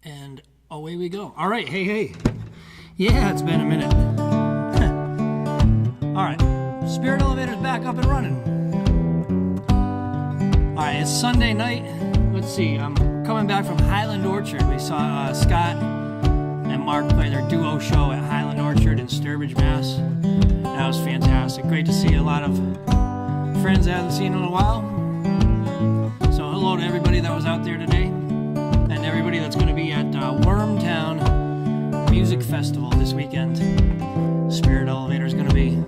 And away we go. All right, hey. Yeah, it's been a minute. All right, Spirit Elevator's back up and running. All right, it's Sunday night. Let's see, I'm coming back from Highland Orchard. We saw Scott and Mark play their duo show at Highland Orchard in Sturbridge, Mass. That was fantastic. Great to see a lot of friends I haven't seen in a while. So hello to everybody that was out there today, and everybody that's going to be at Wormtown Music Festival this weekend. Spirit Elevator is going to be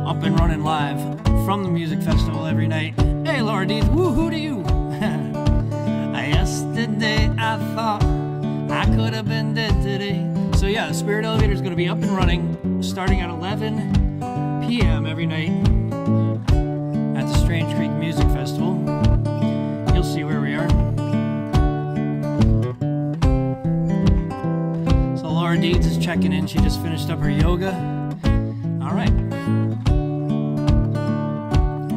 up and running live from the music festival every night. Hey, Laura Deeth, woohoo to you! Yesterday I thought I could have been dead today. So yeah, the Spirit Elevator is going to be up and running starting at 11 p.m. every night at the Strange Creek Music Festival. You'll see where we are. So Laura Deeds is checking in. She just finished up her yoga. All right.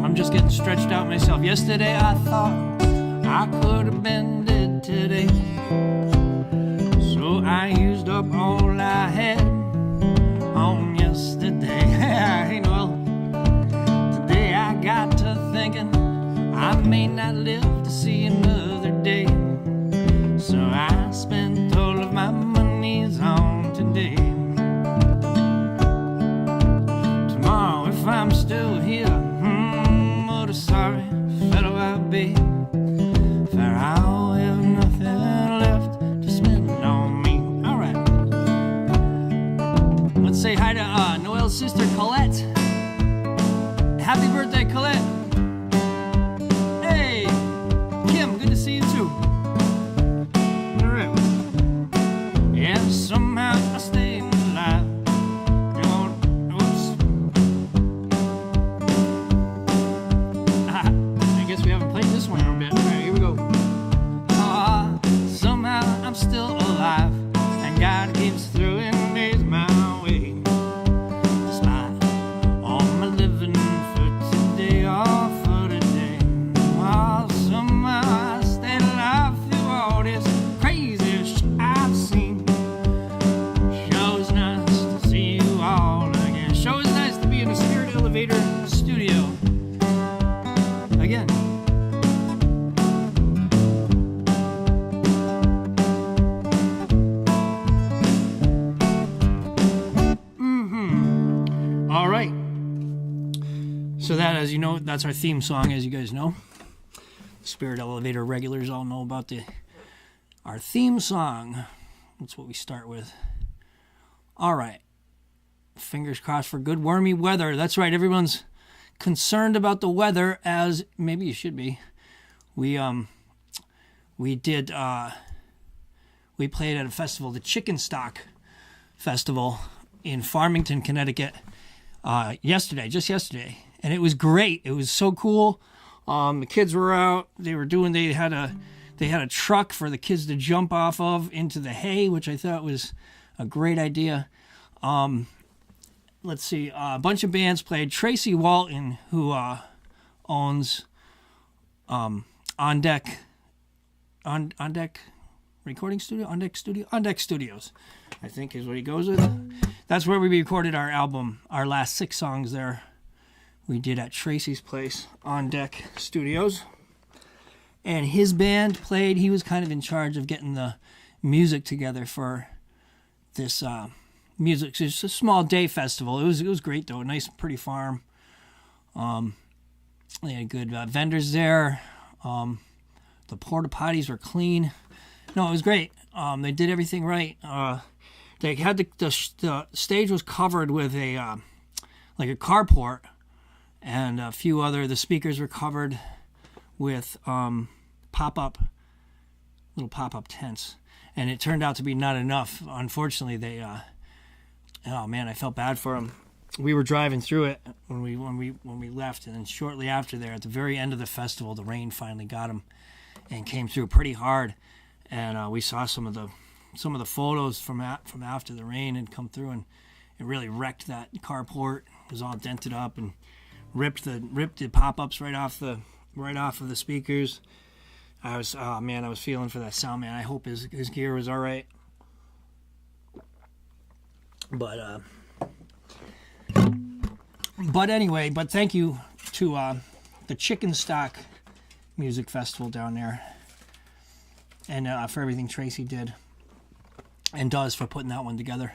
I'm just getting stretched out myself. Yesterday I thought I could have been dead today. So I used up all I had on yesterday. Hey, Noel. Today I got to thinking I may not live to see another day. So I spent all of my monies on today. Tomorrow, if I'm still here, what a sorry fellow I'll be. For I'll have nothing left to spend on me. All right. Let's say hi to Noel's sister, Colette. Happy birthday, Colette. Hey, Kim, good to see you too. All right. Yeah, somehow I stayed alive. Oops. I guess we haven't played this one in a bit. All right, here we go. Somehow I'm still alive, and God keeps throwing days my way. Despite all my living for today, all for today. Somehow I stayed alive through all this crazy shit I've seen. Sure is nice to see you all again. Sure is nice to be in the Spirit Elevator studio again. All right. So that, as you know, that's our theme song, as you guys know. Spirit Elevator regulars all know about our theme song. That's what we start with. All right. Fingers crossed for good wormy weather. That's right. Everyone's concerned about the weather, as maybe you should be. We played at a festival, the Chicken Stock Festival in Farmington, Connecticut, just yesterday, and it was great. It was so cool. The kids were out. They had a truck for the kids to jump off of into the hay, which I thought was a great idea. Let's see, a bunch of bands played. Tracy Walton, who owns On Deck Recording Studio, On Deck Studios, I think is what he goes with. That's where we recorded our album, our last 6 songs there. We did at Tracy's place, On Deck Studios. And his band played. He was kind of in charge of getting the music together for this music. It's a small day festival. It was great though. A nice, pretty farm. They had good vendors there. The porta potties were clean. No, it was great. They did everything right. They had the stage was covered with a like a carport, and a few other. The speakers were covered with little pop-up tents, and it turned out to be not enough. Unfortunately, they. Oh man, I felt bad for them. We were driving through it when we left, and then shortly after there, at the very end of the festival, the rain finally got them and came through pretty hard. And we saw some of the photos from after the rain had come through, and it really wrecked that carport. It was all dented up and ripped the pop-ups right off of the speakers. Oh man, I was feeling for that sound man. I hope his gear was all right. But anyway, thank you to the Chicken Stock Music Festival down there, and for everything Tracy did and does for putting that one together.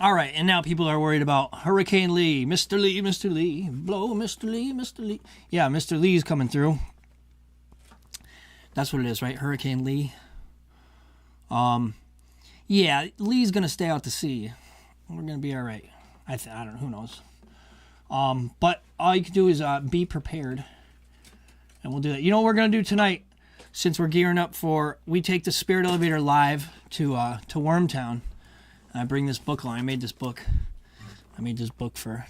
All right, and now people are worried about Hurricane Lee. Mr. Lee, Mr. Lee, blow, Mr. Lee, Mr. Lee. Yeah, Mr. Lee's coming through. That's what it is, right? Hurricane Lee. Yeah, Lee's going to stay out to sea. We're going to be all right. I don't know, who knows. But all you can do is be prepared. And we'll do that. You know what we're going to do tonight? Since we're gearing up we take the Spirit Elevator live to Wormtown. I bring this book along. I made this book for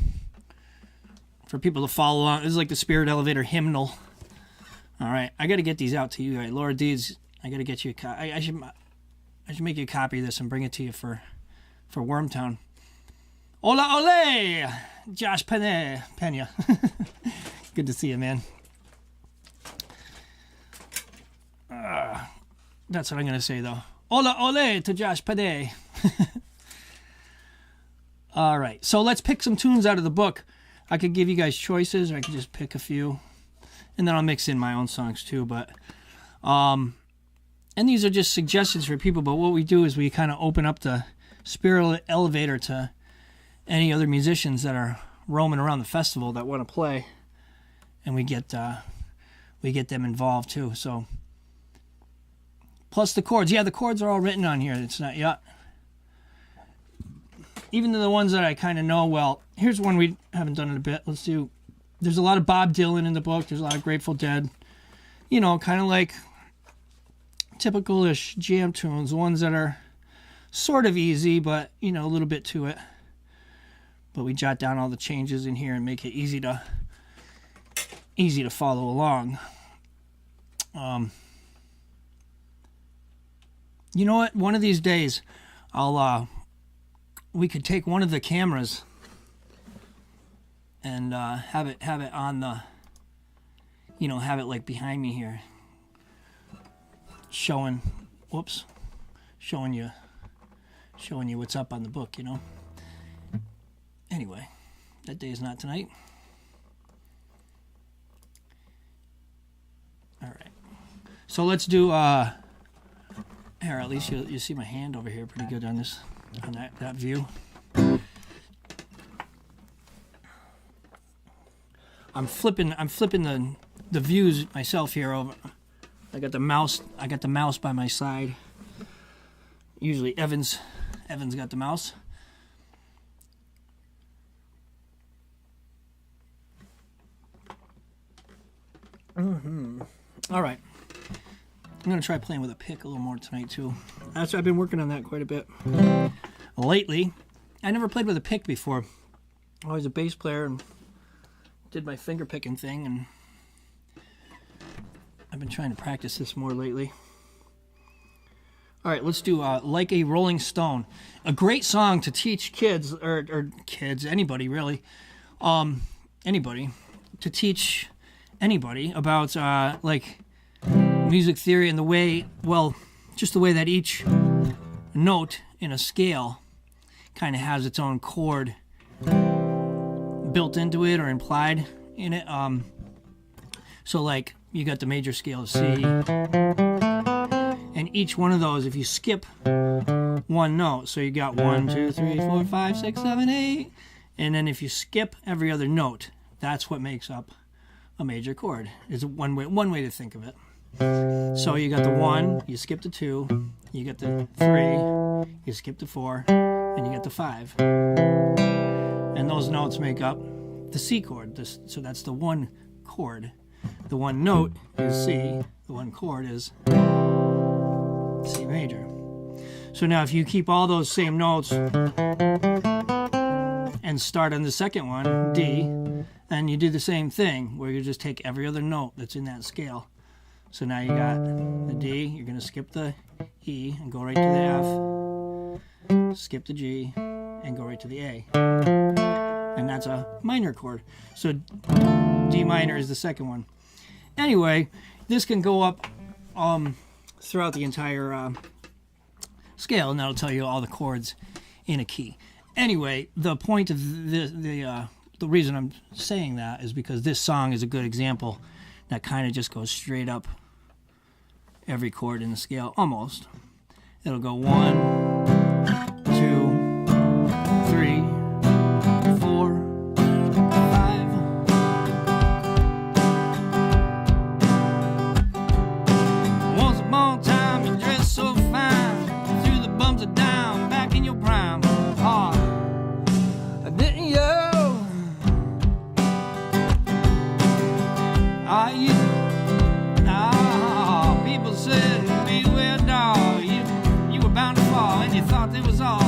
people to follow along. This is like the Spirit Elevator hymnal. All right, I got to get these out to you. All right, Laura Deeds, I got to get you a copy. I should make you a copy of this and bring it to you for Wormtown. Hola, ole! Josh Pena. Good to see you, man. That's what I'm going to say, though. Hola, ole to Josh Pena. All right, so let's pick some tunes out of the book. I could give you guys choices, or I could just pick a few. And then I'll mix in my own songs, too. But, and these are just suggestions for people, but what we do is we kind of open up the Spirit Elevator to any other musicians that are roaming around the festival that want to play, and we get them involved too. So plus the chords, yeah, the chords are all written on here. It's not yet. Even the ones that I kind of know well. Here's one we haven't done in a bit. Let's do. There's a lot of Bob Dylan in the book. There's a lot of Grateful Dead. You know, kind of like typical-ish jam tunes. Ones that are sort of easy, but you know, a little bit to it. But we jot down all the changes in here and make it easy to follow along. You know what? One of these days, we could take one of the cameras and have it on the, you know, have it like behind me here, showing you what's up on the book, you know. Anyway, that day is not tonight. All right. So let's do, here, at least you see my hand over here pretty good on this, on that view. I'm flipping the views myself here over. I got the mouse by my side. Usually Evan's got the mouse. All right. I'm going to try playing with a pick a little more tonight, too. I've been working on that quite a bit. Lately, I never played with a pick before. I was a bass player and did my finger picking thing, and I've been trying to practice this more lately. All right, let's do Like a Rolling Stone. A great song to teach kids, or kids, anybody really, anybody, to teach anybody about like music theory and the way, well, just the way that each note in a scale kind of has its own chord built into it or implied in it. So like you got the major scale of C, and each one of those, if you skip one note, so you got 1, 2, 3, 4, 5, 6, 7, 8, and then if you skip every other note, that's what makes up a major chord. Is one way to think of it. So you got the 1, you skip the 2, you get the 3, you skip the 4, and you get the 5. And those notes make up the C chord. So that's the one chord. The one note is C, the one chord is C major. So now if you keep all those same notes and start on the second one, D, and you do the same thing where you just take every other note that's in that scale. So now you got the D, you're going to skip the E and go right to the F, skip the G, and go right to the A. And that's a minor chord. So D minor is the second one. Anyway, this can go up throughout the entire scale, and that'll tell you all the chords in a key. Anyway, the point of the reason I'm saying that is because this song is a good example that kind of just goes straight up every chord in the scale, almost. It'll go 1, 2, 3, 4, 5. Once upon a time, you dressed so fine, threw the bums are down, back in your prime. Oh, didn't you? Are you? Oh, people said, beware, dog. You were bound to fall, and you thought it was all.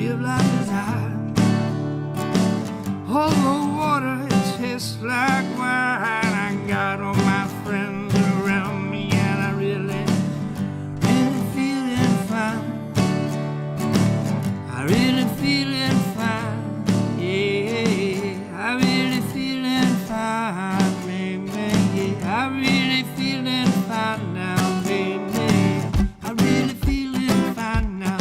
live life is hard. All the water, it tastes like wine. I got all my friends around me, and I really feeling fine. I really feeling fine. Yeah, I really feeling fine, baby. Yeah, I really feeling fine now, baby. I really feeling fine now,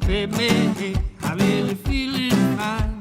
baby. I really feeling fine.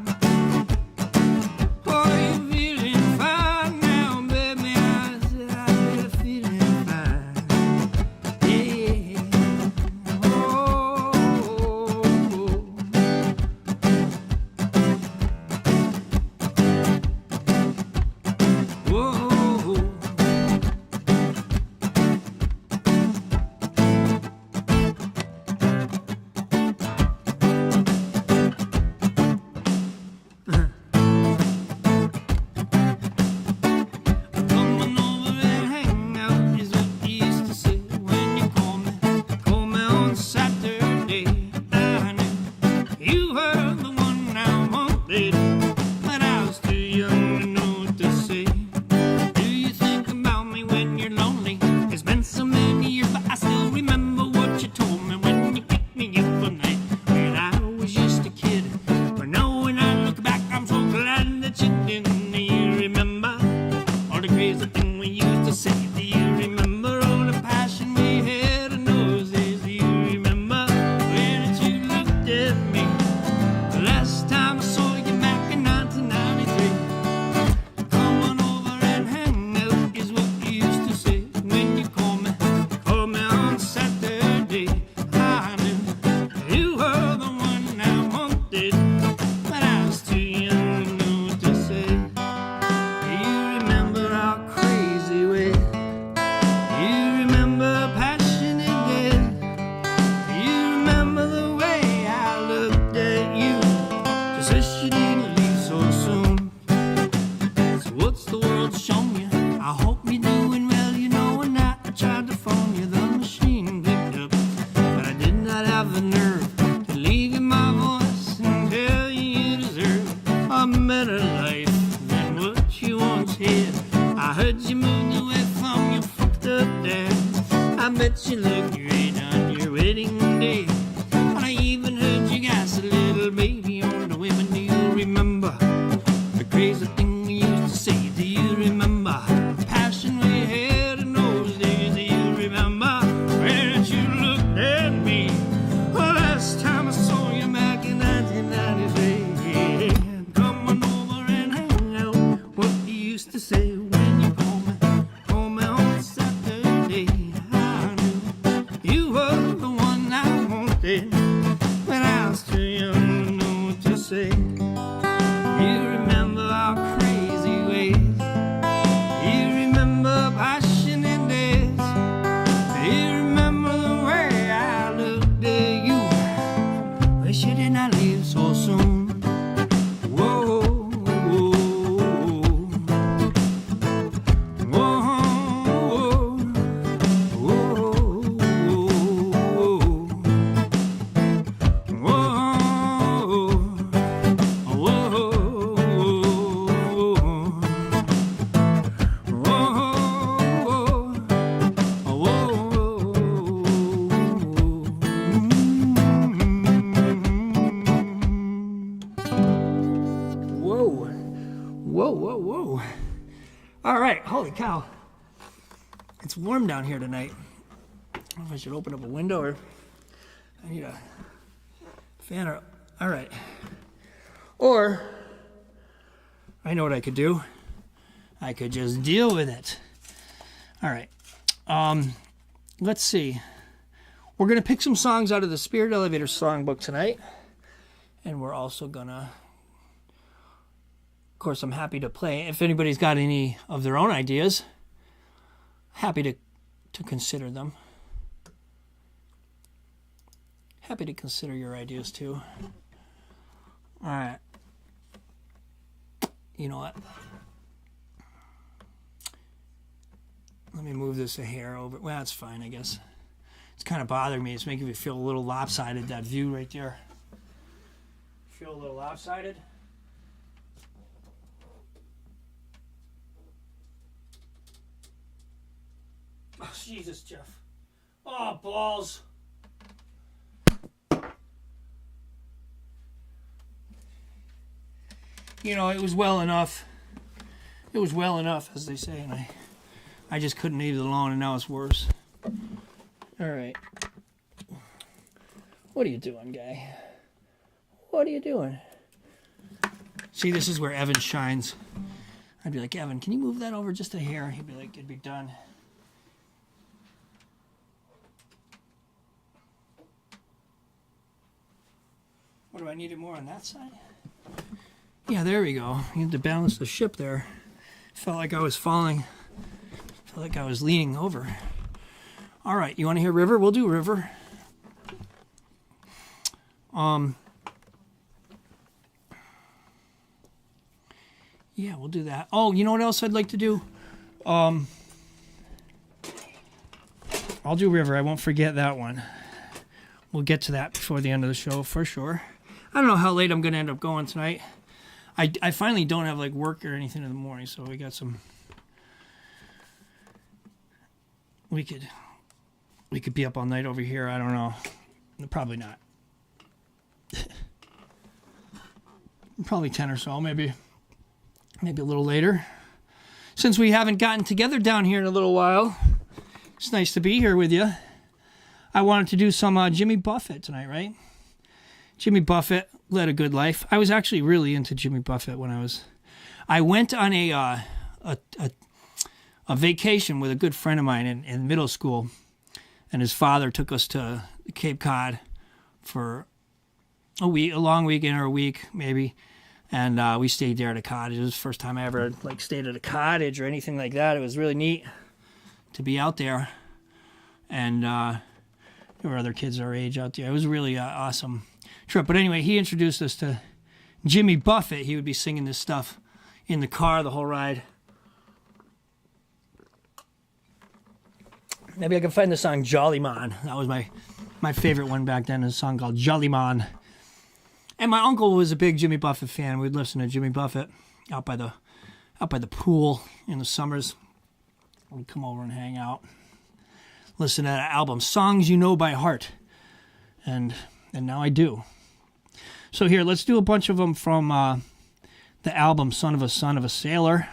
All right, holy cow. It's warm down here tonight. I don't know if I should open up a window or I need a fan. All right. Or I know what I could do. I could just deal with it. All right. Let's see. We're going to pick some songs out of the Spirit Elevator songbook tonight. And we're also going to, of course, I'm happy to play. If anybody's got any of their own ideas, happy to consider them. Happy to consider your ideas too. All right. You know what? Let me move this a hair over. Well, that's fine, I guess. It's kind of bothering me. It's making me feel a little lopsided, that view right there. Feel a little lopsided. Oh, Jesus, Jeff. Oh, balls. You know, it was well enough. It was well enough, as they say, and I just couldn't leave it alone, and now it's worse. All right. What are you doing, guy? What are you doing? See, this is where Evan shines. I'd be like, Evan, can you move that over just a hair? He'd be like, it'd be done. What do I need it more on that side? Yeah, there we go. You have to balance the ship there. Felt like I was falling. Felt like I was leaning over. All right, you want to hear River? We'll do River. Yeah, we'll do that. Oh, you know what else I'd like to do? I'll do River. I won't forget that one. We'll get to that before the end of the show for sure. I don't know how late I'm going to end up going tonight. I finally don't have like work or anything in the morning, so we got some. We could be up all night over here. I don't know. Probably not. Probably 10 or so, maybe a little later. Since we haven't gotten together down here in a little while, it's nice to be here with you. I wanted to do some Jimmy Buffett tonight, right? Jimmy Buffett led a good life. I was actually really into Jimmy Buffett when I went on a vacation with a good friend of mine in middle school, and his father took us to Cape Cod for a long weekend or a week maybe, and we stayed there at a cottage. It was the first time I ever like stayed at a cottage or anything like that. It was really neat to be out there, and there were other kids our age out there. It was really awesome trip. But anyway, he introduced us to Jimmy Buffett. He would be singing this stuff in the car the whole ride. Maybe I can find the song Jolly Man. That was my favorite one back then, a song called Jolly Man. And my uncle was a big Jimmy Buffett fan. We'd listen to Jimmy Buffett out by the pool in the summers. We'd come over and hang out. Listen to that album, Songs You Know by Heart. And now I do. So here, let's do a bunch of them from the album Son of a Sailor.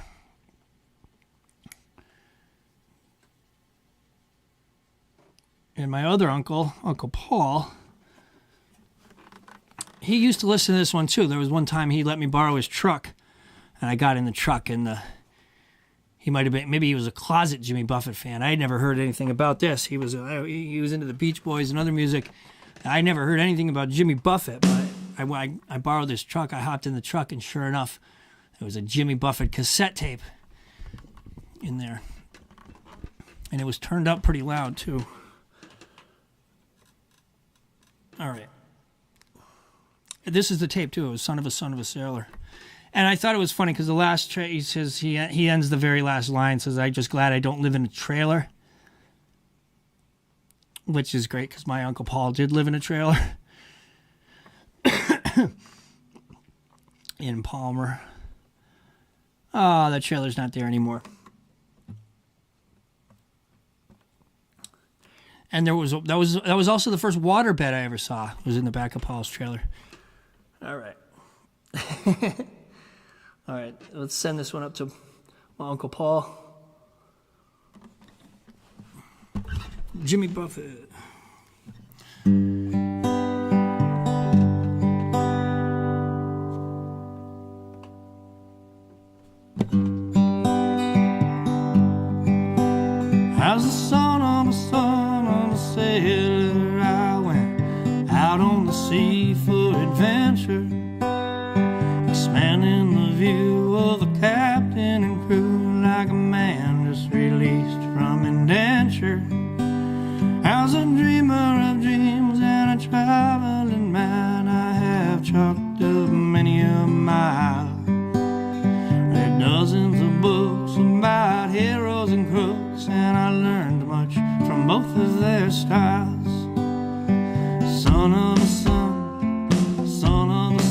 And my other uncle, Uncle Paul, he used to listen to this one too. There was one time he let me borrow his truck, and I got in the truck, and he might have been, maybe he was a closet Jimmy Buffett fan. I had never heard anything about this. He was into the Beach Boys and other music. I never heard anything about Jimmy Buffett, but I borrowed this truck. I hopped in the truck, and sure enough, there was a Jimmy Buffett cassette tape in there. And it was turned up pretty loud, too. All right. This is the tape, too. It was Son of a Sailor. And I thought it was funny because the last he says, he ends the very last line, says, "I'm just glad I don't live in a trailer." Which is great because my Uncle Paul did live in a trailer in Palmer. Oh, that trailer's not there anymore. And that was also the first waterbed I ever saw. It was in the back of Paul's trailer. All right. All right, let's send this one up to my Uncle Paul. Jimmy Buffett. As the son of a sailor, I went out on the sea for adventure, expanding the view of the captain and crew like a man just released from indenture. As a dreamer of dreams and a traveling man, I have chalked up many a mile. Read dozens of books about heroes and crooks, and I learned much from both of their styles. Son of a son, son of a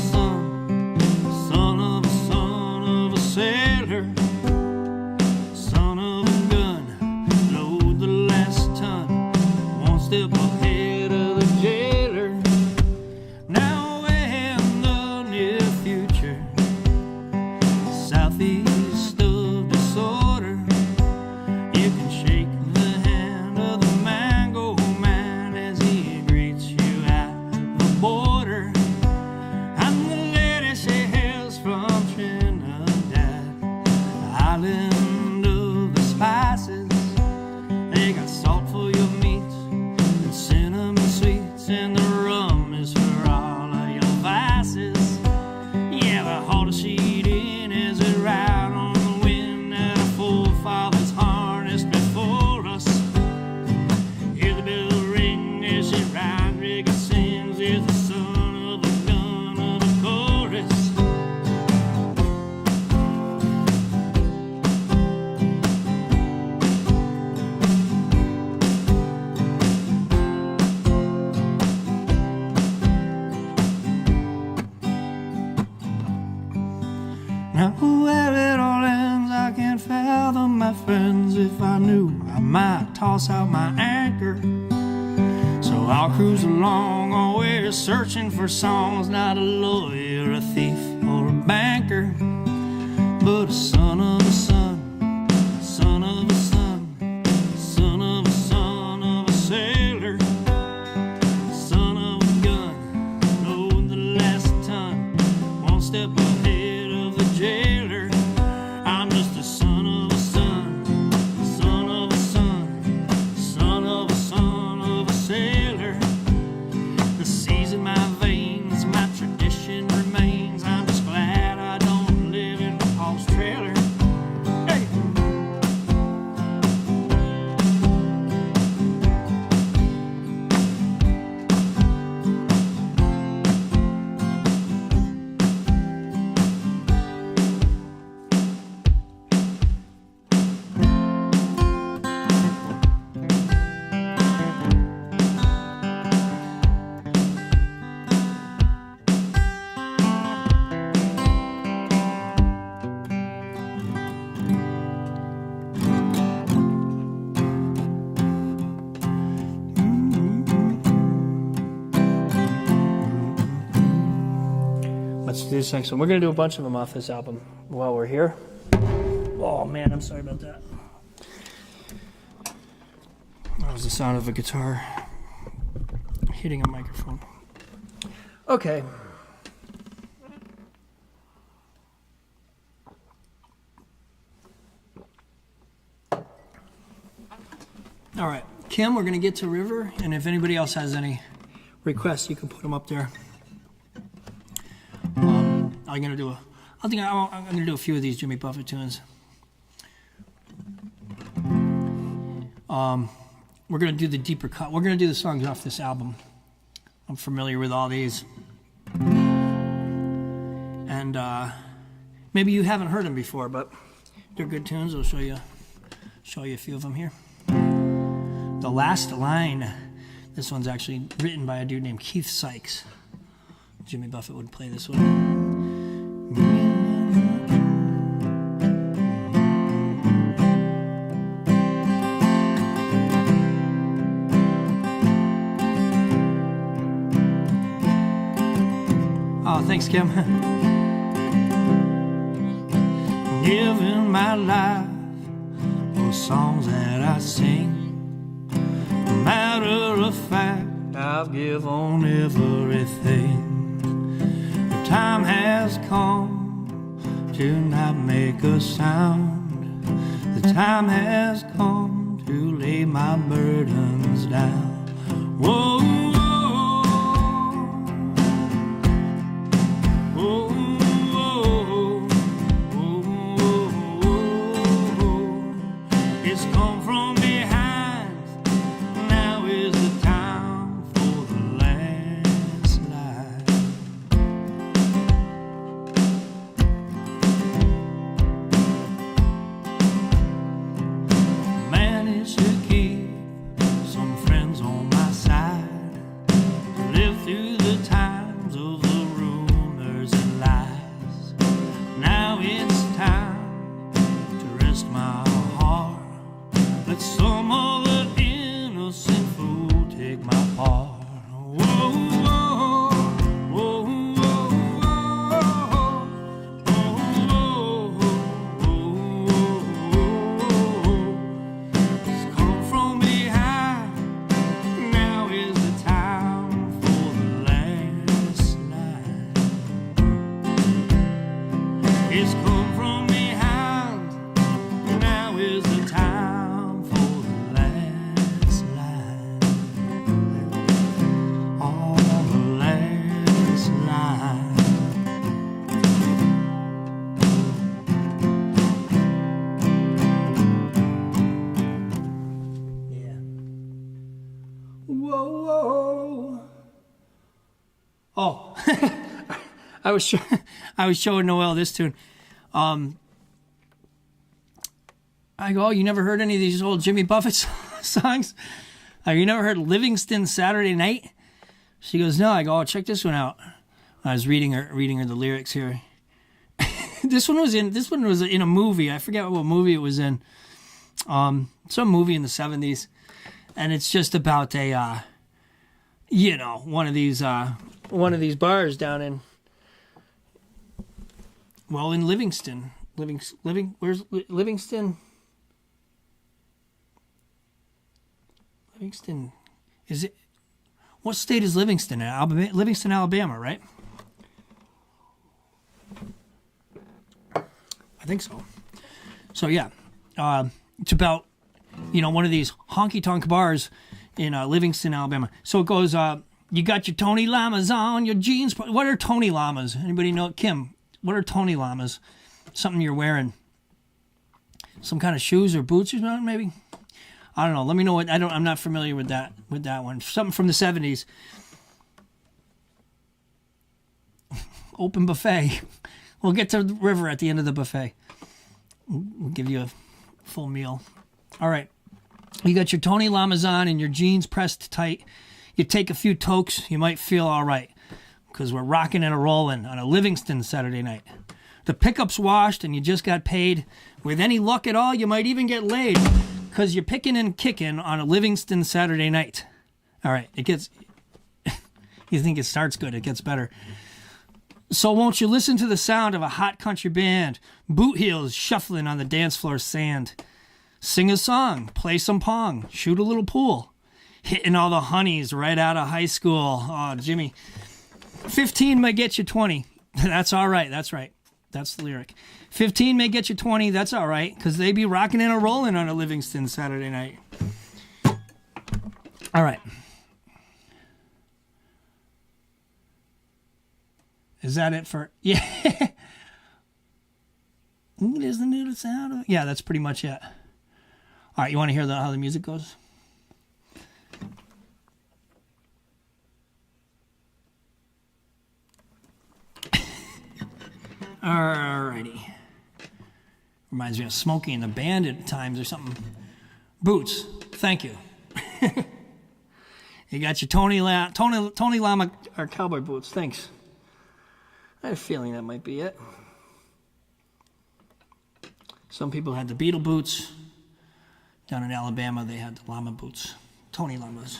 Now where it all ends, I can't fathom, my friends. If I knew, I might toss out my anchor. So I'll cruise along, always searching for songs. Not a lawyer, a thief, or a banker, but a son of a son, son of a son, son of a son of a sailor, son of a gun, load the last ton, one step ahead of the jailer. I'm just a son of a son, son of a son, son of a son of a sailor. The seas in my veins, my tradition remains. I'm just glad I don't live in Paul's trailer. Hey! Let's do this next one. We're going to do a bunch of them off this album while we're here. Oh, man, I'm sorry about that. That was the sound of a guitar hitting a microphone. Okay. All right. Kim, we're going to get to River, and if anybody else has any requests, you can put them up there. I'm gonna do a few of these Jimmy Buffett tunes. We're gonna do the deeper cut. We're gonna do the songs off this album. I'm familiar with all these, and maybe you haven't heard them before, but they're good tunes. I'll show you a few of them here. The Last Line. This one's actually written by a dude named Keith Sykes. Jimmy Buffett would play this one. Oh, thanks, Kim. Giving my life for songs that I sing. Matter of fact, I've given everything. The time has come to not make a sound. The time has come to lay my burdens down. Whoa, whoa, whoa, whoa, whoa. It's come from behind. Now is the time for the last line. Managed to keep some friends on my side, to live through the times of the rumors and lies. Now it's time to rest my heart. Let some other innocent fool take my part. Whoa, whoa, whoa, whoa, whoa, whoa. It's come from behind. Now is the time for the last line. It's come from behind. Now is the time for the last line. On the last line. Yeah. Whoa, whoa. Oh, I was showing Noel this tune. I go, oh, you never heard any of these old Jimmy Buffett songs? You never heard Livingston Saturday Night? She goes, no. I go, oh, check this one out. I was reading her the lyrics here. This one was in a movie. I forget what movie it was in. Some movie in the 70s, and it's just about a one of these bars down in Livingston. Where's Livingston? Livingston, is it? What state is Livingston in? Livingston, Alabama, right? I think so. So yeah, it's about one of these honky-tonk bars in Livingston, Alabama. So it goes, you got your Tony Llamas on, your jeans. What are Tony Llamas? Anybody know? Kim, what are Tony Llamas? Something you're wearing. Some kind of shoes or boots or something, maybe? I don't know. Let me know I'm not familiar with that one. Something from the 70s. Open buffet. We'll get to the river at the end of the buffet. We'll give you a full meal. All right. You got your Tony Llamas on and your jeans pressed tight. You take a few tokes, you might feel all right. Because we're rocking and a-rolling on a Livingston Saturday night. The pickup's washed and you just got paid. With any luck at all, you might even get laid. Because you're picking and kicking on a Livingston Saturday night. All right. It gets... You think it starts good. It gets better. So won't you listen to the sound of a hot country band, boot heels shuffling on the dance floor sand. Sing a song, play some pong, shoot a little pool. Hitting all the honeys right out of high school. Oh, Jimmy. 15 may get you 20. That's all right. That's right. That's the lyric. 15 may get you 20. That's all right. Because they be rocking and a-rolling on a Livingston Saturday night. All right. Is that it for... Yeah. Listen to the sound of... Yeah, that's pretty much it. All right, you want to hear how the music goes? Alrighty. Reminds me of Smokey and the Band at times or something. Boots. Thank you. You got your Tony Llama or cowboy boots. Thanks. I had a feeling that might be it. Some people had the Beetle boots. Down in Alabama, they had the llama boots. Tony Llamas.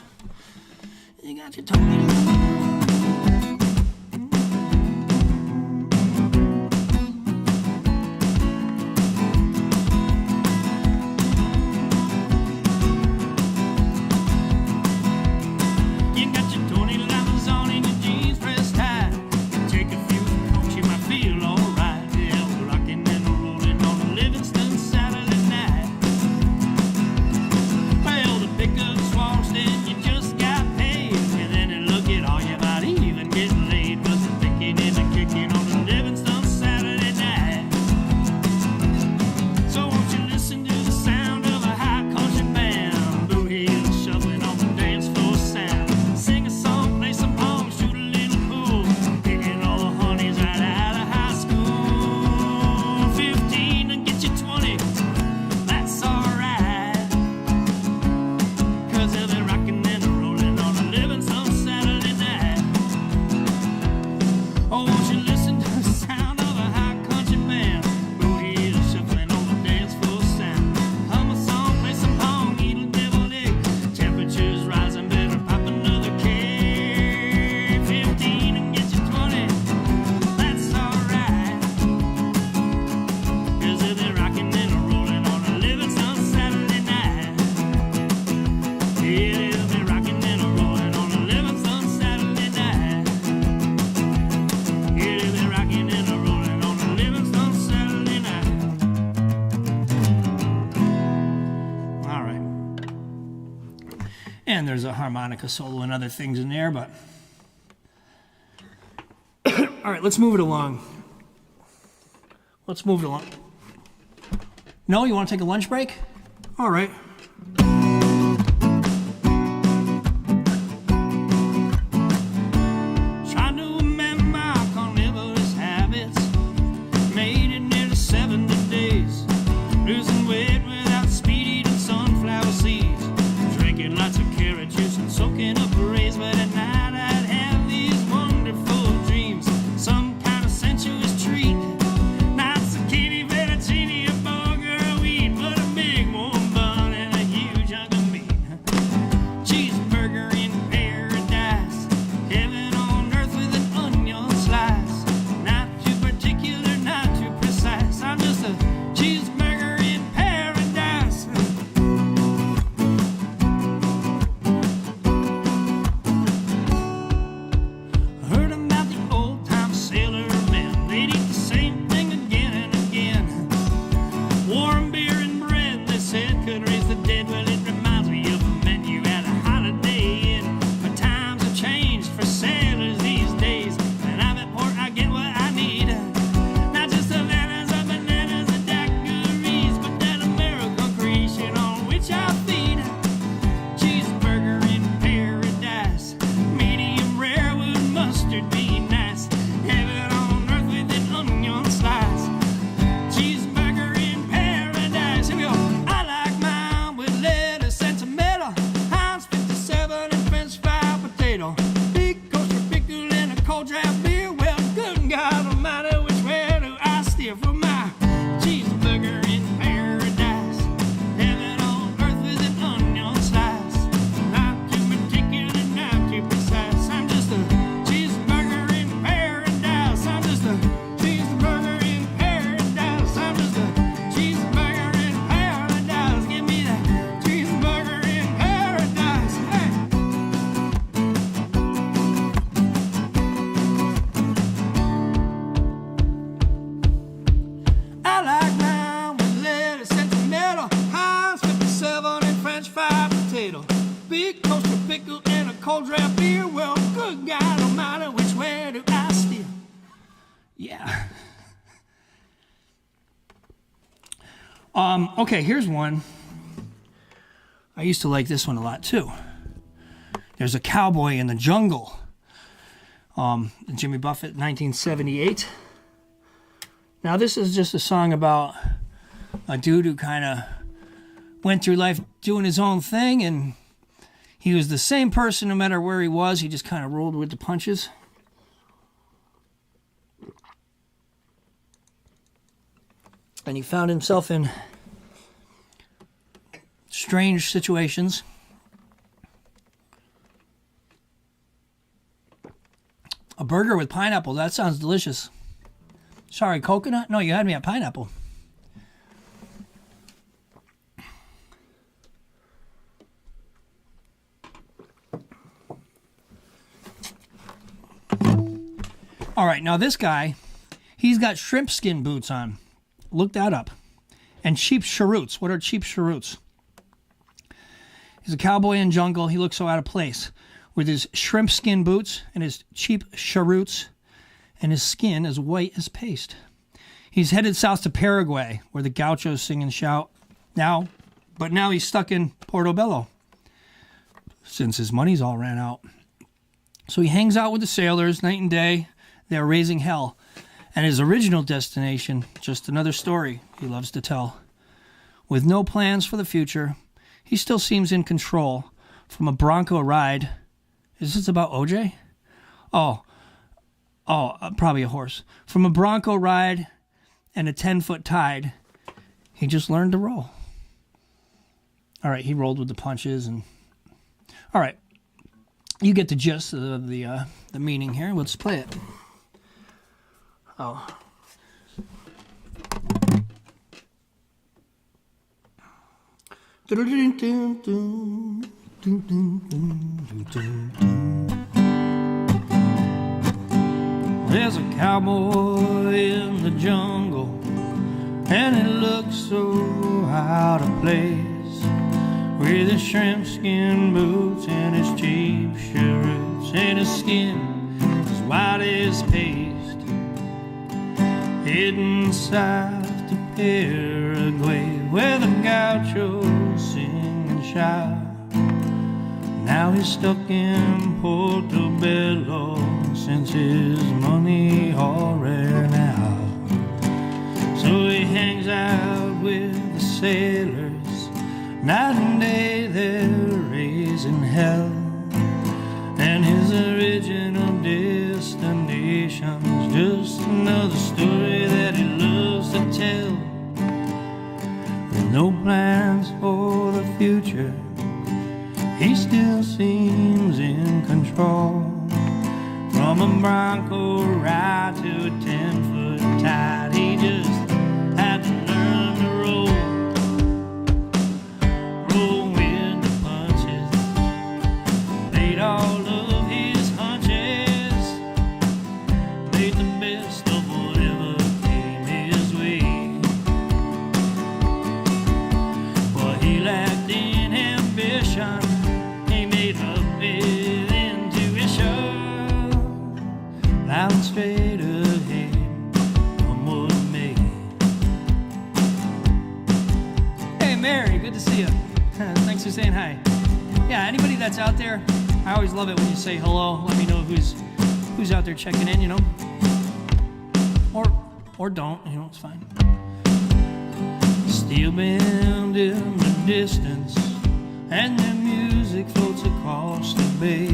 You got your Tony Llama. And there's a harmonica solo and other things in there, but... All right, let's move it along. Let's move it along. No, you want to take a lunch break? All right. Trying to remember our carnivorous habits. Made it nearly 70 days. Losing weight without speed, eating sunflower seeds. Drinking lots of carrot juice and soaking up rays. But at night I'd have these wonderful dreams. Some kind of sensuous treat. Not cold draft beer. Well, good God Almighty, which way do I steer? Yeah. Okay, here's one. I used to like this one a lot too. There's a cowboy in the jungle. Jimmy Buffett, 1978. Now this is just a song about a dude who kind of went through life doing his own thing, and he was the same person no matter where he was. He just kind of rolled with the punches. And he found himself in strange situations. A burger with pineapple, that sounds delicious. Sorry, coconut? No, you had me at pineapple. All right, now this guy, he's got shrimp skin boots on. Look that up. And cheap cheroots. What are cheap cheroots? He's a cowboy in jungle. He looks so out of place with his shrimp skin boots and his cheap cheroots, and his skin as white as paste. He's headed south to Paraguay, where the gauchos sing and shout. Now he's stuck in Portobello, since his money's all ran out. So he hangs out with the sailors night and day. They're raising hell. And his original destination, just another story he loves to tell. With no plans for the future, he still seems in control. From a Bronco ride. Is this about OJ? Oh, probably a horse. From a Bronco ride and a 10-foot tide, he just learned to roll. All right, he rolled with the punches. And all right, you get the gist of the meaning here. Let's play it. Oh. There's a cowboy in the jungle, and it looks so out of place, with his shrimp skin boots and his cheap cheroots, and his skin as white as paste, heading south to Paraguay, where the gauchos sing and shout. Now he's stuck in Portobello, since his money all ran out. So he hangs out with the sailors, night and day they're raising hell. And his original destination's just another story that he loves to tell. With no plans for the future, he still seems in control. From a Bronco ride to a 10-foot tide, he just had to learn to roll. Roll with the punches, made all of his hunches, made the best of whatever came his way. Well, he lacked in ambition, he made up with intuition. Plowing straight ahead, come what may. Hey Mary, good to see you. Thanks for saying hi. Yeah, anybody that's out there, I always love it when you say hello. Let me know who's out there checking in, you know. Or don't, you know, it's fine. Steel band in the distance, and the music floats across the bay,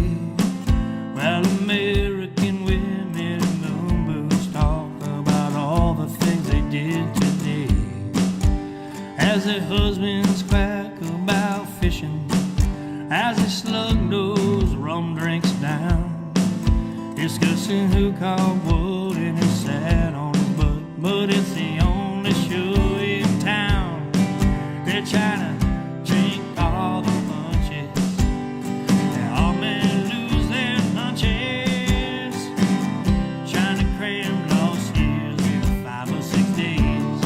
while American women in numbers talk about all the things they did today. As their husbands quack about fishing, as they slug those rum drinks down, discussing who caught what and who sat on his butt. But it's the only show in town. They're trying to drink all the punches. They all men lose their hunches, trying to cram lost years in 5 or 6 days.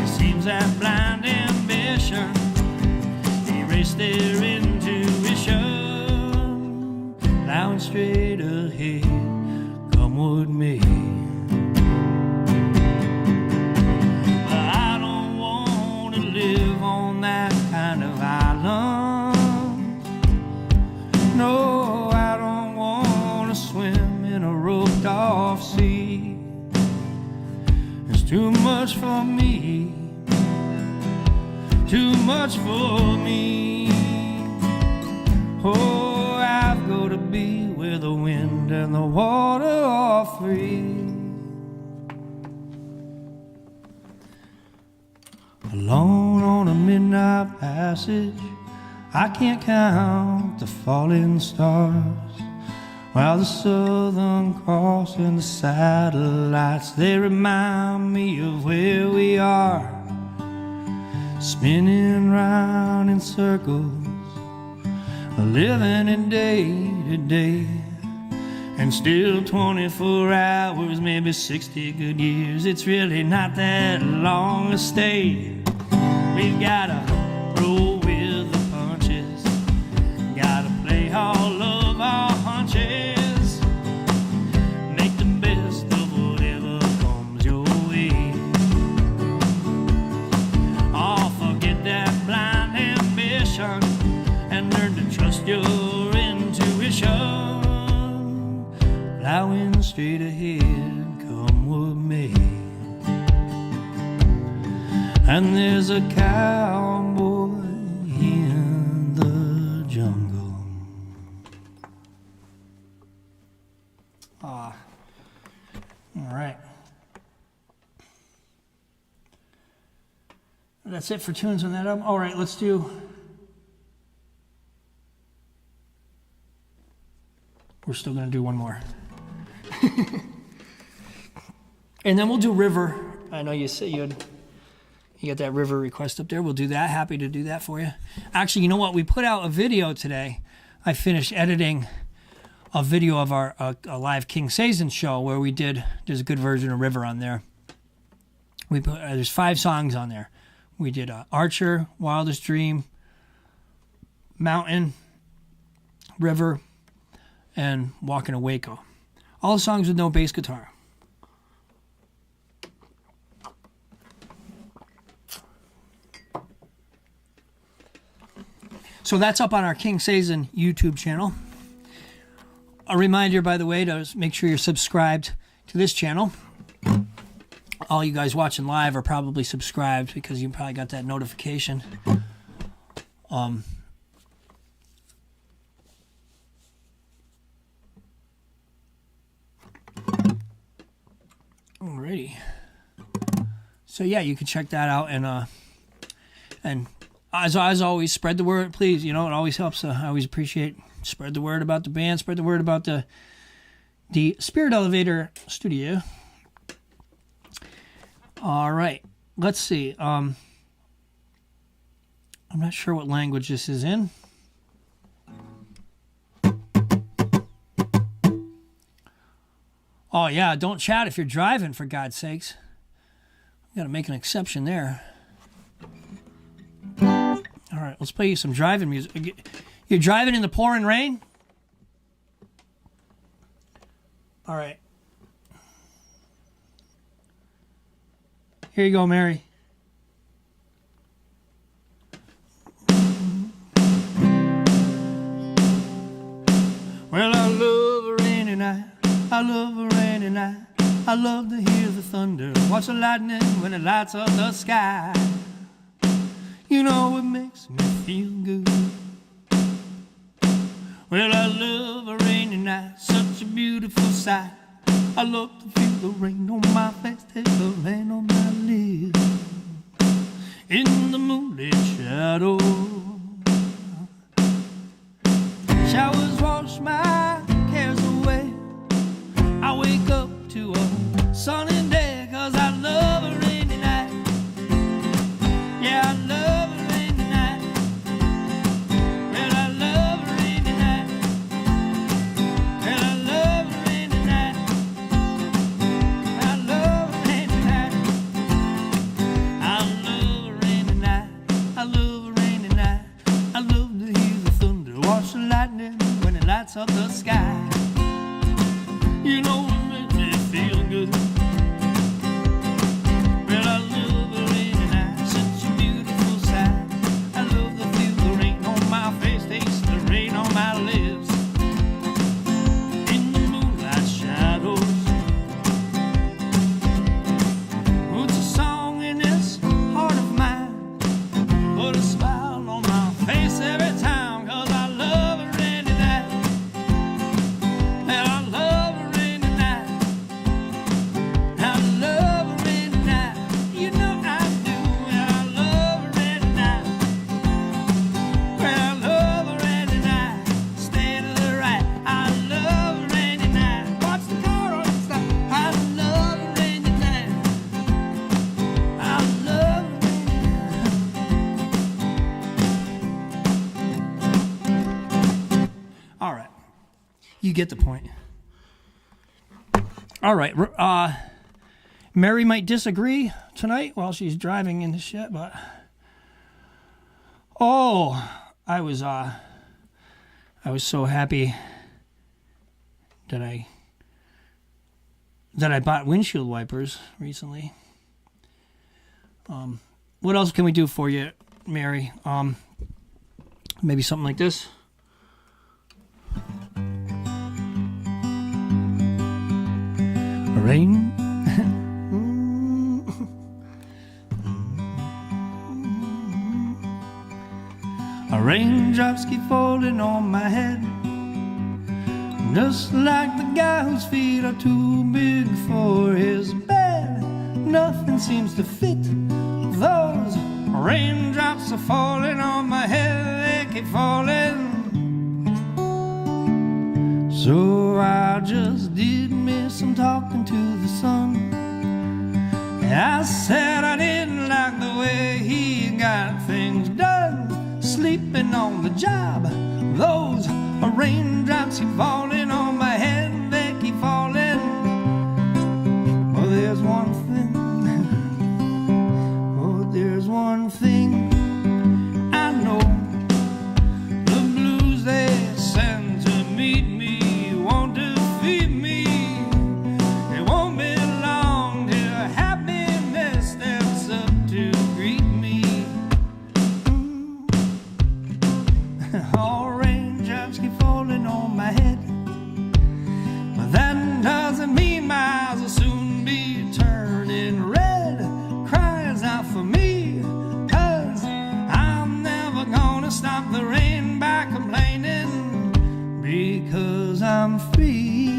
It seems that blind ambition erased their intuition. straight ahead, come with me. I don't want to live on that kind of island. No, I don't want to swim in a roped off sea. It's too much for me, too much for me. Oh, I've got to be where the wind and the water are free. Alone on a midnight passage, I can't count the falling stars, while the Southern Cross and the satellites, they remind me of where we are, spinning round in circles, living in day to day. And still 24 hours, maybe 60 good years, it's really not that long to stay. We've gotta roll with the punches, gotta play all of our hunches, make the best of whatever comes your way. Oh, forget that blind ambition and learn to trust your intuition. Plowing straight ahead, come with me. And there's a cowboy in the jungle. All right. That's it for tunes on that album. All right, let's do... We're still going to do one more. And then we'll do River. I know you said you got that River request up there. We'll do that. Happy to do that for you. Actually, you know what? We put out a video today. I finished editing a video of our a live King Sazen show where we did. There's a good version of River on there. We put there's 5 songs on there. We did Archer, Wildest Dream, Mountain, River, and Walking to Waco. All the songs with no bass guitar. So that's up on our King Sazen YouTube channel. A reminder, by the way, to make sure you're subscribed to this channel. All you guys watching live are probably subscribed because you probably got that notification. Alrighty. So yeah, you can check that out, and as always, spread the word, please. You know, it always helps. I always appreciate spread the word about the band, spread the word about the Spirit Elevator Studio. All right, let's see. I'm not sure what language this is in. Oh yeah, don't chat if you're driving, for God's sakes. Got to make an exception there. All right, let's play you some driving music. You're driving in the pouring rain? All right. Here you go, Mary. Well, I love a rainy night. I love a rainy night. I love to hear the thunder, watch the lightning when it lights up the sky. You know it makes me feel good. Well, I love a rainy night, such a beautiful sight. I love to feel the rain on my face, take the rain on my lips. In the moonlit shadow, showers wash my cares away. I wake up to a sunny day, 'cause I love a rainy night. Yeah, I love a rainy night. Well, I love a rainy night. Well, I love a rainy night. I love a rainy night. I love a rainy night. I love a rainy night. I love to hear the thunder, watch the lightning when it lights up the sky. get the point. All right. Mary might disagree tonight while she's driving in the shit, but I was so happy that I bought windshield wipers recently. What else can we do for you, Mary? Maybe something like this. Rain. Raindrops keep falling on my head, just like the guy whose feet are too big for his bed. Nothing seems to fit. Those raindrops are falling on my head, they keep falling. So I just did me some talking to the sun. I said I didn't like the way he got things done, sleeping on the job. Those raindrops keep falling on my head, they keep falling. Well, there's one thing, oh, there's one thing I know. The blues they send to meet me won't defeat me. It won't be long till happiness steps up to greet me. All raindrops keep falling on my head, but that doesn't mean my eyes will soon be turning red. Cries out for me, 'cause I'm never gonna stop the rain by complaining, because I'm free.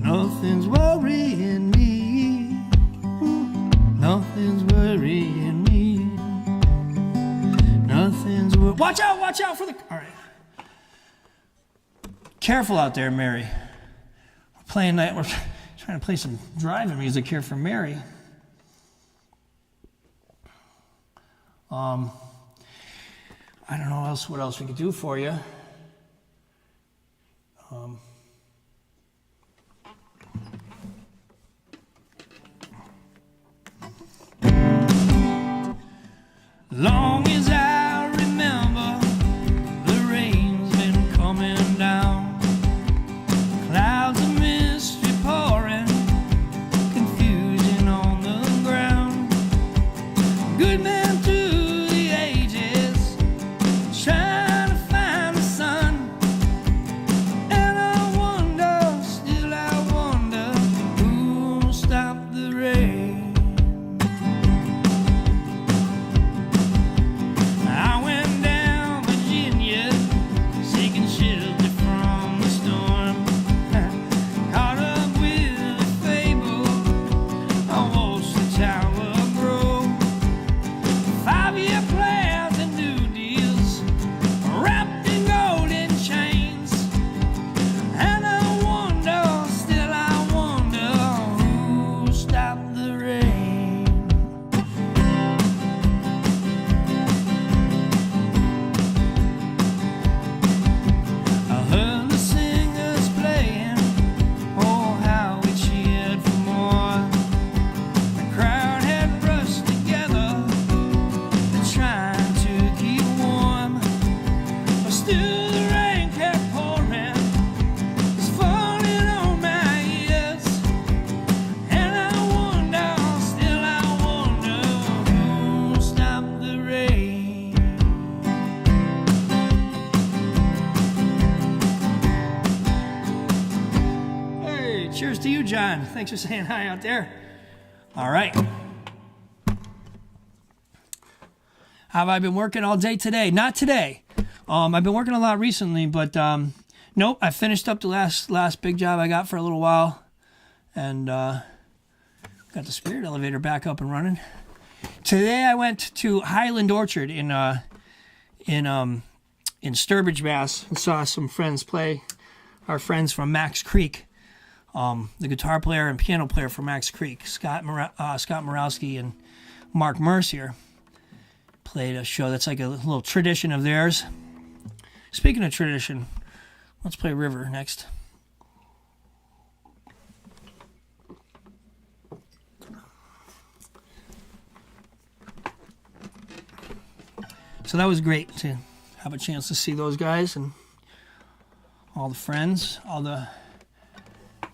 Nothing's worrying me. Nothing's worrying me. Nothing's worrying. Watch out for the. All right. Careful out there, Mary. We're playing that. We're trying to play some driving music here for Mary. I don't know what else we could do for you. Long as I remember, the rain's been coming down. Clouds of mystery pouring, confusion on the ground. Good men through the ages, trying to find the sun. And I wonder, still I wonder, who'll stop the rain. I went down Virginia, seeking shelter from the storm. Caught up with a fable, I watched the tower grow. 5-year plans and new deals, wrapped in golden chains. And I wonder, still I wonder, who stopped the rain. I heard the singers playing, oh how we cheered for more. The crowd had rushed together, trying to keep warm. But still the rain kept pouring, it's falling on my ears. And I wonder, still I wonder, who stopped the rain. Hey, cheers to you, John. Thanks for saying hi out there. All right. Have I been working all day today? Not today. I've been working a lot recently, but nope. I finished up the last big job I got for a little while, and got the spirit elevator back up and running. Today I went to Highland Orchard in Sturbridge, Mass, and saw some friends play. Our friends from Max Creek, the guitar player and piano player for Max Creek, Scott Morowski and Mark Mercier, played a show that's like a little tradition of theirs. Speaking of tradition, Let's play River next. So that was great to have a chance to see those guys and all the friends.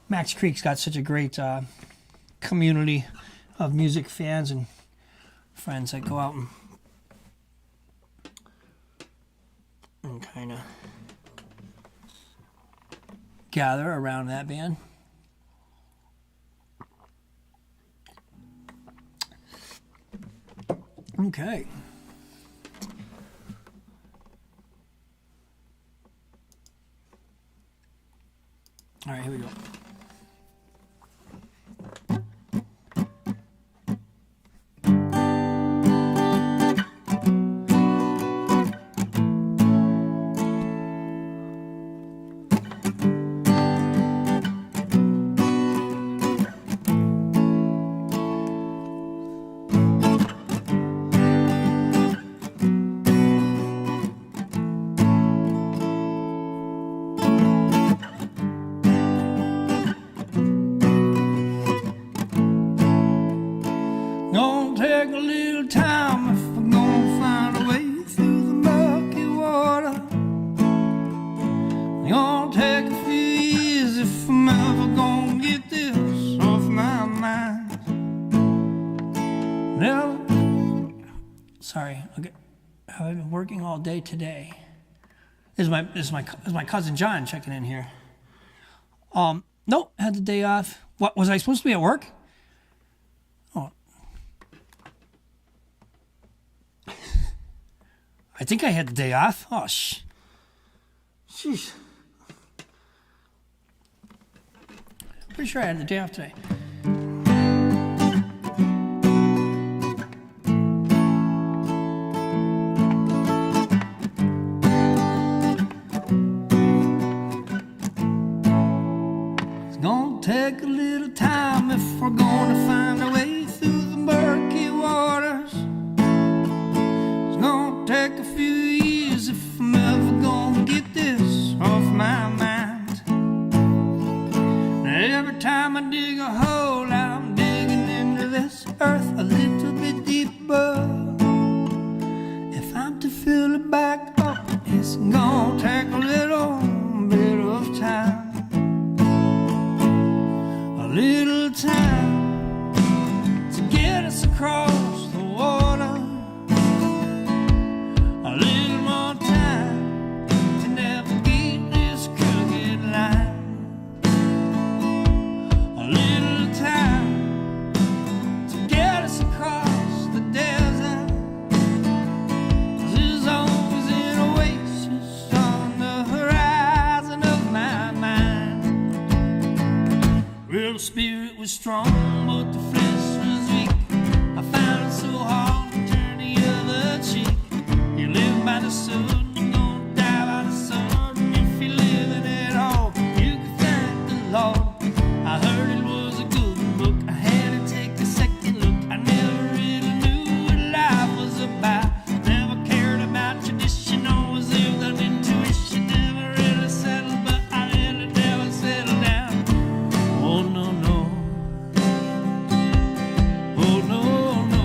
Max Creek's got such a great community of music fans and friends that go out and kind of gather around that band. Okay. All right, here we go. Gonna take a little time if we're gonna find a way through the murky water. Gonna take a few years if I'm ever gonna get this off my mind. Never. Sorry, okay. I've been working all day today. This is my cousin John checking in here. Nope, had the day off. What was I supposed to be at work? I think I had the day off. Oh, jeez. Pretty sure I had the day off today. It's gonna take a little time if we're gonna find a way through the murky waters. Take a few years if I'm ever gonna get this off my mind. Now every time I dig a hole, I'm digging into this earth a little bit deeper. If I'm to fill it back up, it's gonna take a little bit of time. A little time to get us across the water. The spirit was strong, but the flesh was weak. I found it so hard to turn the other cheek. You live by the sword, you're gonna die by the sword. And if you're living at all, you can thank the Lord. I heard it was a good book, I had to take a second look. I never really knew what life was about. Never cared about tradition, always lived on intuition. Never really settled, but I really never settled down. Oh no, no. Oh no, no.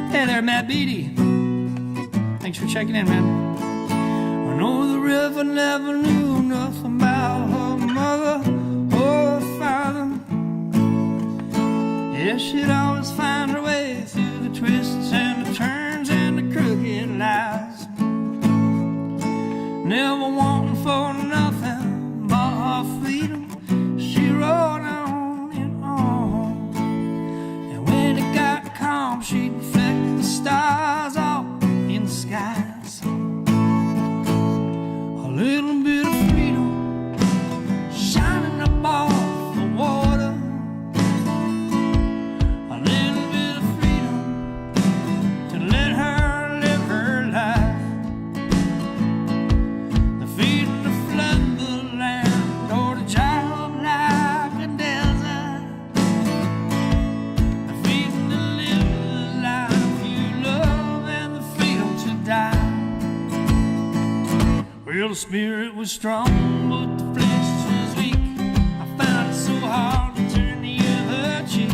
Hey there, Matt Beatty. Thanks for checking in, man. I know the river never knew nothing about her mother or her father. Yeah, she'd always find her way through the twists and the turns and the crooked lies. Never wanting for nothing but her freedom, she rode on and on. And when it got calm, she'd reflect the stars all in the skies. A little bit of freedom shining above the water. A little bit of freedom to let her live her life. The freedom to flood the land or to drive like a Well, the spirit was strong, but the flesh was weak. I found it so hard to turn the other cheek.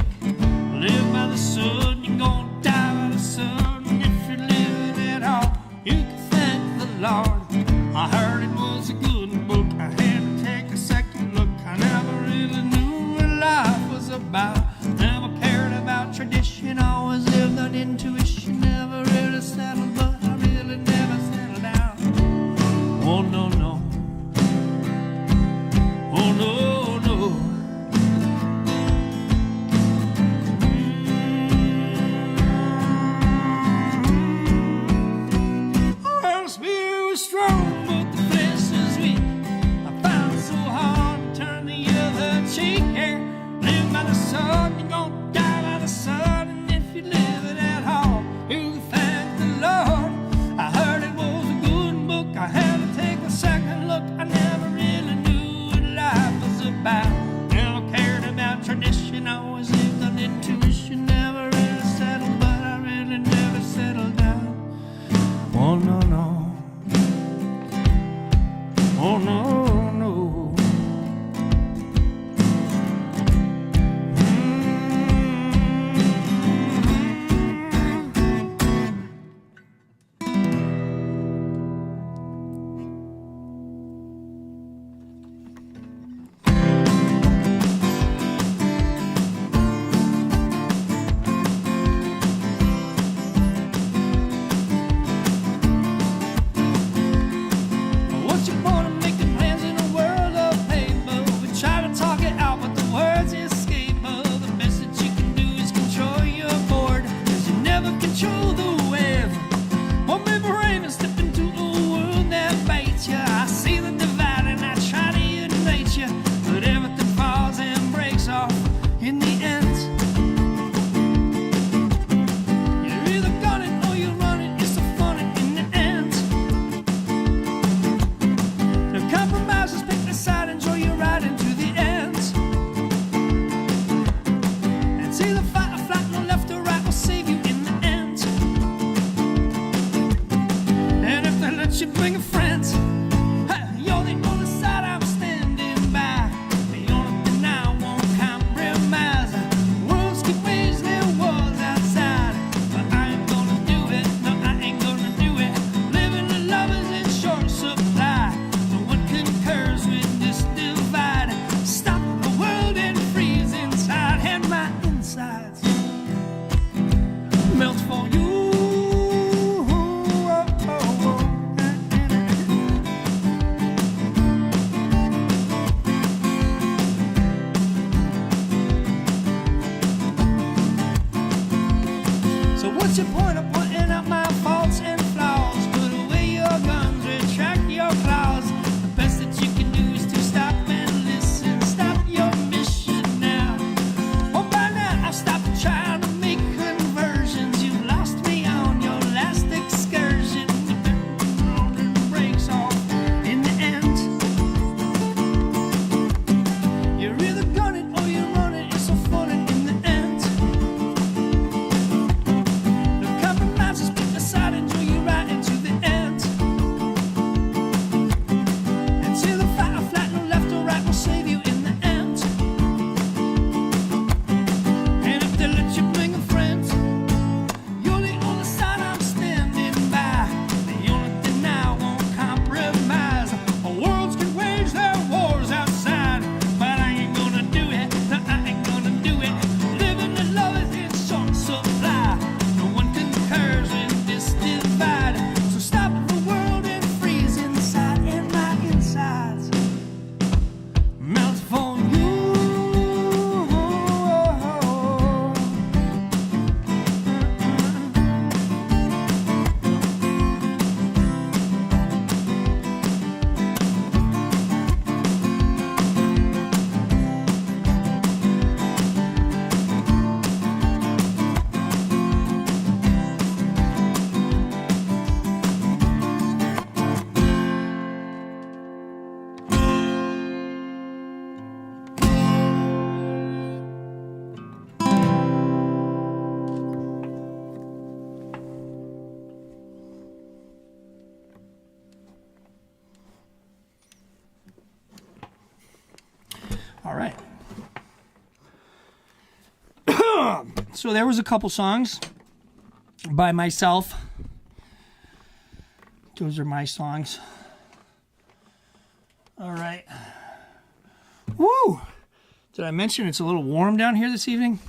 Live by the sun, you're gonna die by the sun. If you're living at all, you can thank the Lord. I heard it was a good book, I had to take a second look. I never really knew what life was about. Never cared about tradition, always lived on intuition. Never really settled, but I really never settled down. Oh no, no. Oh no, no. Well, the spirit was strong, but the flesh was weak. I found it so hard to turn the other cheek. Yeah, live by the sun, you're gonna die by the sun. And if you live it at home, you thank the Lord. I heard it was a good book, I had to take a second look. I never really knew what life was about. Never cared about tradition, always lived on intuition. Never really settled, but I really never settled down. Oh no, no. Oh no, no. What's your point of making plans in a world of paper? We try to talk it out, but the words escape us. The best that you can do is control your board, 'cause you never control the weather. One big rain and step into a world that bites you. I see the divide and I try to unite you, but everything falls and breaks off in the end. You're either got it or you run it. It's so funny in the end. No compromises, pick the side, enjoy your ride into the end. And see the fight or flight, no left or right will save you in the end. And if they let you bring a friend, hey, you're the only side I'm standing by. The only thing I won't compromise. Worlds can wage their wars outside, but I ain't gonna do it. No, I ain't gonna do it. Living the love is in short supply. No one concurs with this divide. Stop the world and freeze inside, and my insides melt for you. Oh, oh, oh. So what's your point of pointing out my faults and flaws? Put away your guns, retract your claws. The best that you can do is to stop and listen. Stop your mission now. Oh, by now I've stopped trying to make conversions. You lost me on your last excursion. The breaks off in the end. You're either got it or you run it. It's so funny in the end. No compromise. So there was a couple songs by myself. Those are my songs. All right. Woo! Did I mention it's a little warm down here this evening?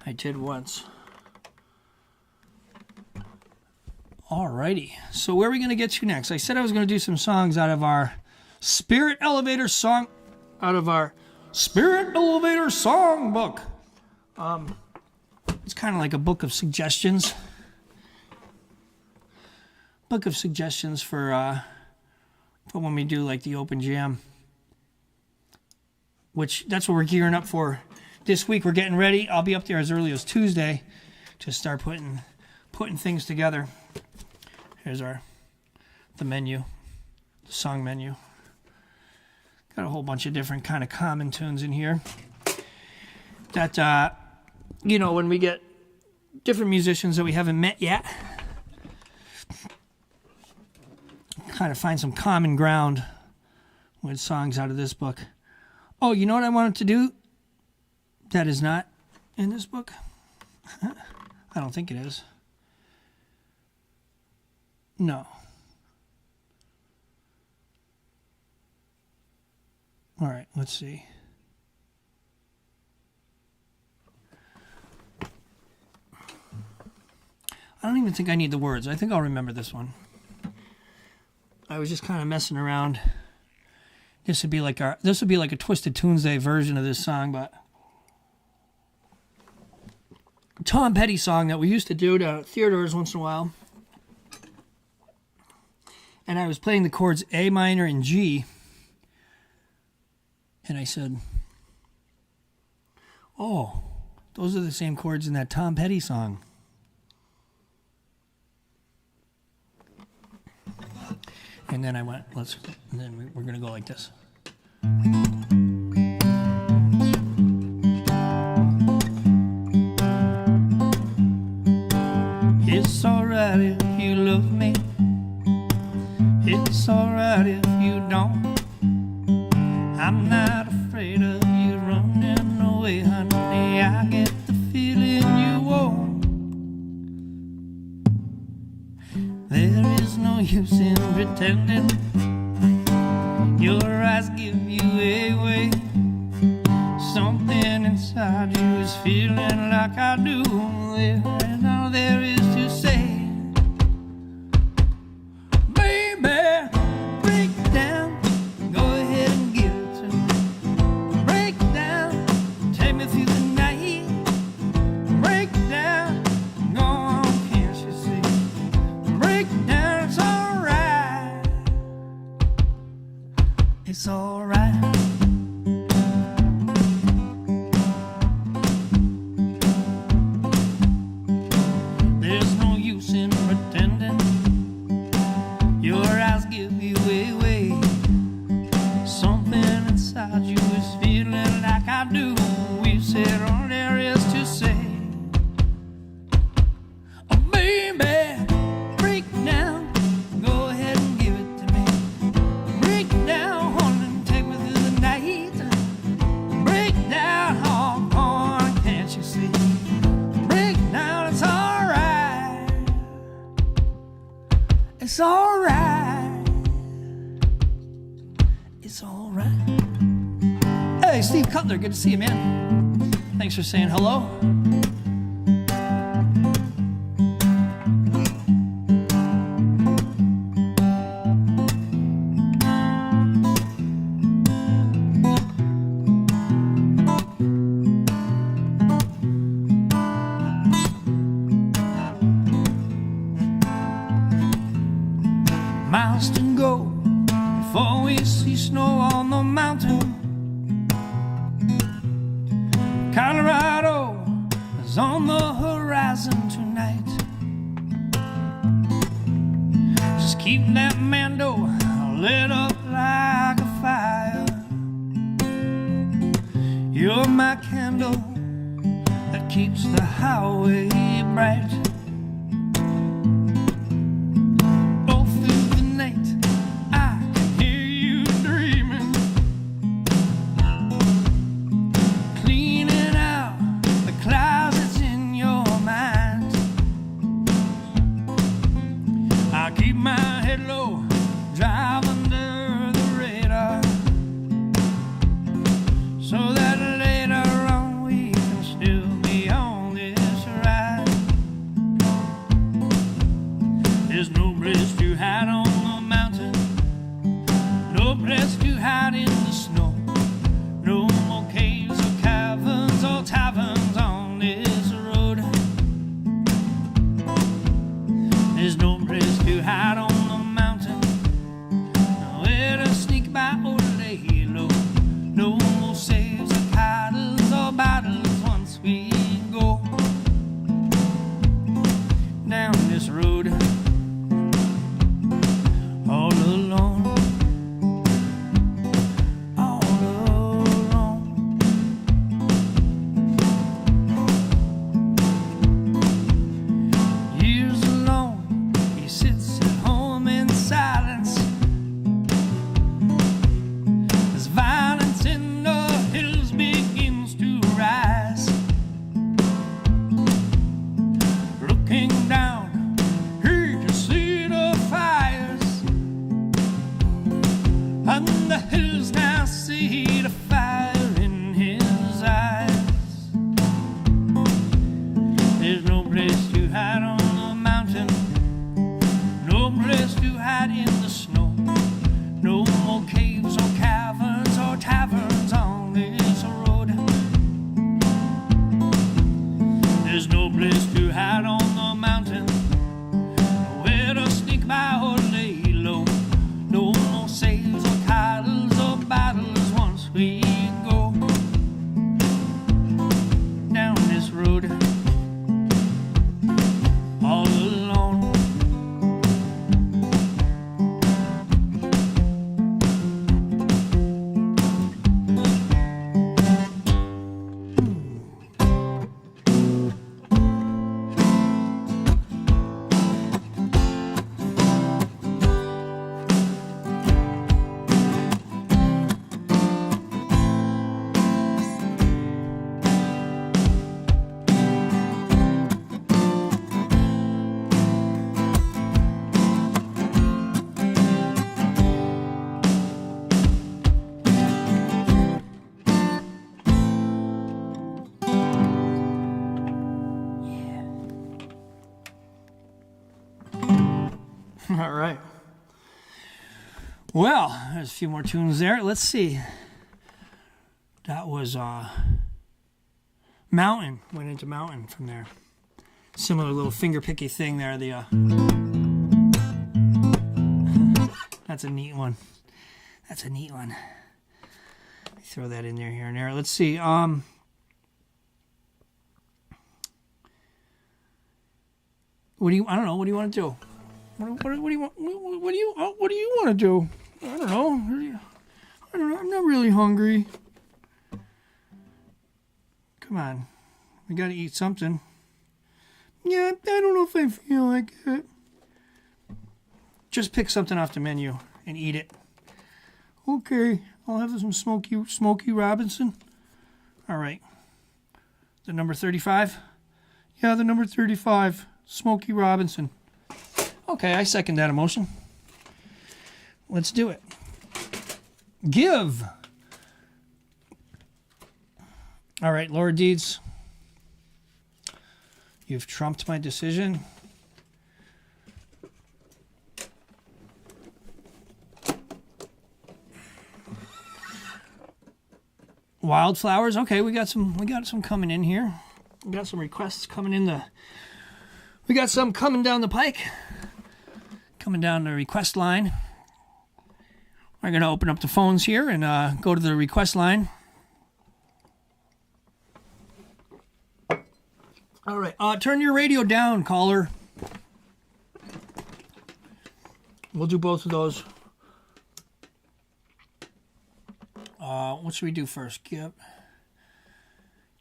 I did once. Alrighty. So where are we going to get to next? I said I was going to do some songs out of our Spirit Elevator song, out of our Spirit Elevator song book. It's kind of like a book of suggestions. Book of suggestions for when we do like the open jam. Which that's what we're gearing up for this week. We're getting ready. I'll be up there as early as Tuesday to start putting things together. Here's the menu, the song menu. Got a whole bunch of different kind of common tunes in here. That when we get different musicians that we haven't met yet, kind of find some common ground with songs out of this book. Oh, you know what I wanted to do? That is not in this book. I don't think it is. No. All right, let's see. I don't even think I need the words. I think I'll remember this one. I was just kind of messing around. This would be like a Twisted Tuesday version of this song, but Tom Petty song that we used to do to Theodore's once in a while. And I was playing the chords A minor and G. And I said, oh, those are the same chords in that Tom Petty song. And then I went, we're going to go like this. It's alright if you love me. It's alright if you don't. I'm not afraid of you running away, honey. I get the feeling you won't. There is no use in pretending. Your eyes give you away. Something inside you is feeling like I do. And all there is to say, baby, break down. Go ahead and give it to me. Break down, take me through the night. Break down, go on, can't you see? Break down, it's alright. It's alright. There's no use in pretending. Your eyes give you away. Something inside you is feeling like I do. We've said all there is to say. Oh, baby, break down. Go ahead and give it to me. Break down, honey, and take me through the night. Break down, oh, on, can't you see? Break down, it's alright. It's alright. It's alright. Hey, Steve Cutler, good to see you, man. Thanks for saying hello. Miles to go before we see snow on the mountain. Colorado is on the horizon tonight. Just keep that Mando lit up like a fire. You're my candle that keeps the highway bright. All through the night I can hear you dreaming, cleaning out place to hide on the mountain, where to sneak by or lay low. No more sails or titles or battles once we go down this road all alone. All right. Well, there's a few more tunes there. Let's see. That was Mountain. Went into Mountain from there. Similar little finger picky thing there. The that's a neat one. That's a neat one. Throw that in there here and there. Let's see. What do you? I don't know. What do you want to do? What do you want? What do you want to do? I don't know. I don't know. I'm not really hungry. Come on, we got to eat something. Yeah, I don't know if I feel like it. Just pick something off the menu and eat it. Okay, I'll have some Smokey Robinson. All right. The number 35? Yeah, the number 35, Smokey Robinson. Okay, I second that emotion. Let's do it. Give. All right, Laura Deeds. You've trumped my decision. Wildflowers. Okay, we got some coming in here. We got some requests coming in we got some coming down the pike. Coming down the request line. We're going to open up the phones here and go to the request line. All right. Turn your radio down, caller. We'll do both of those. What should we do first? Yep.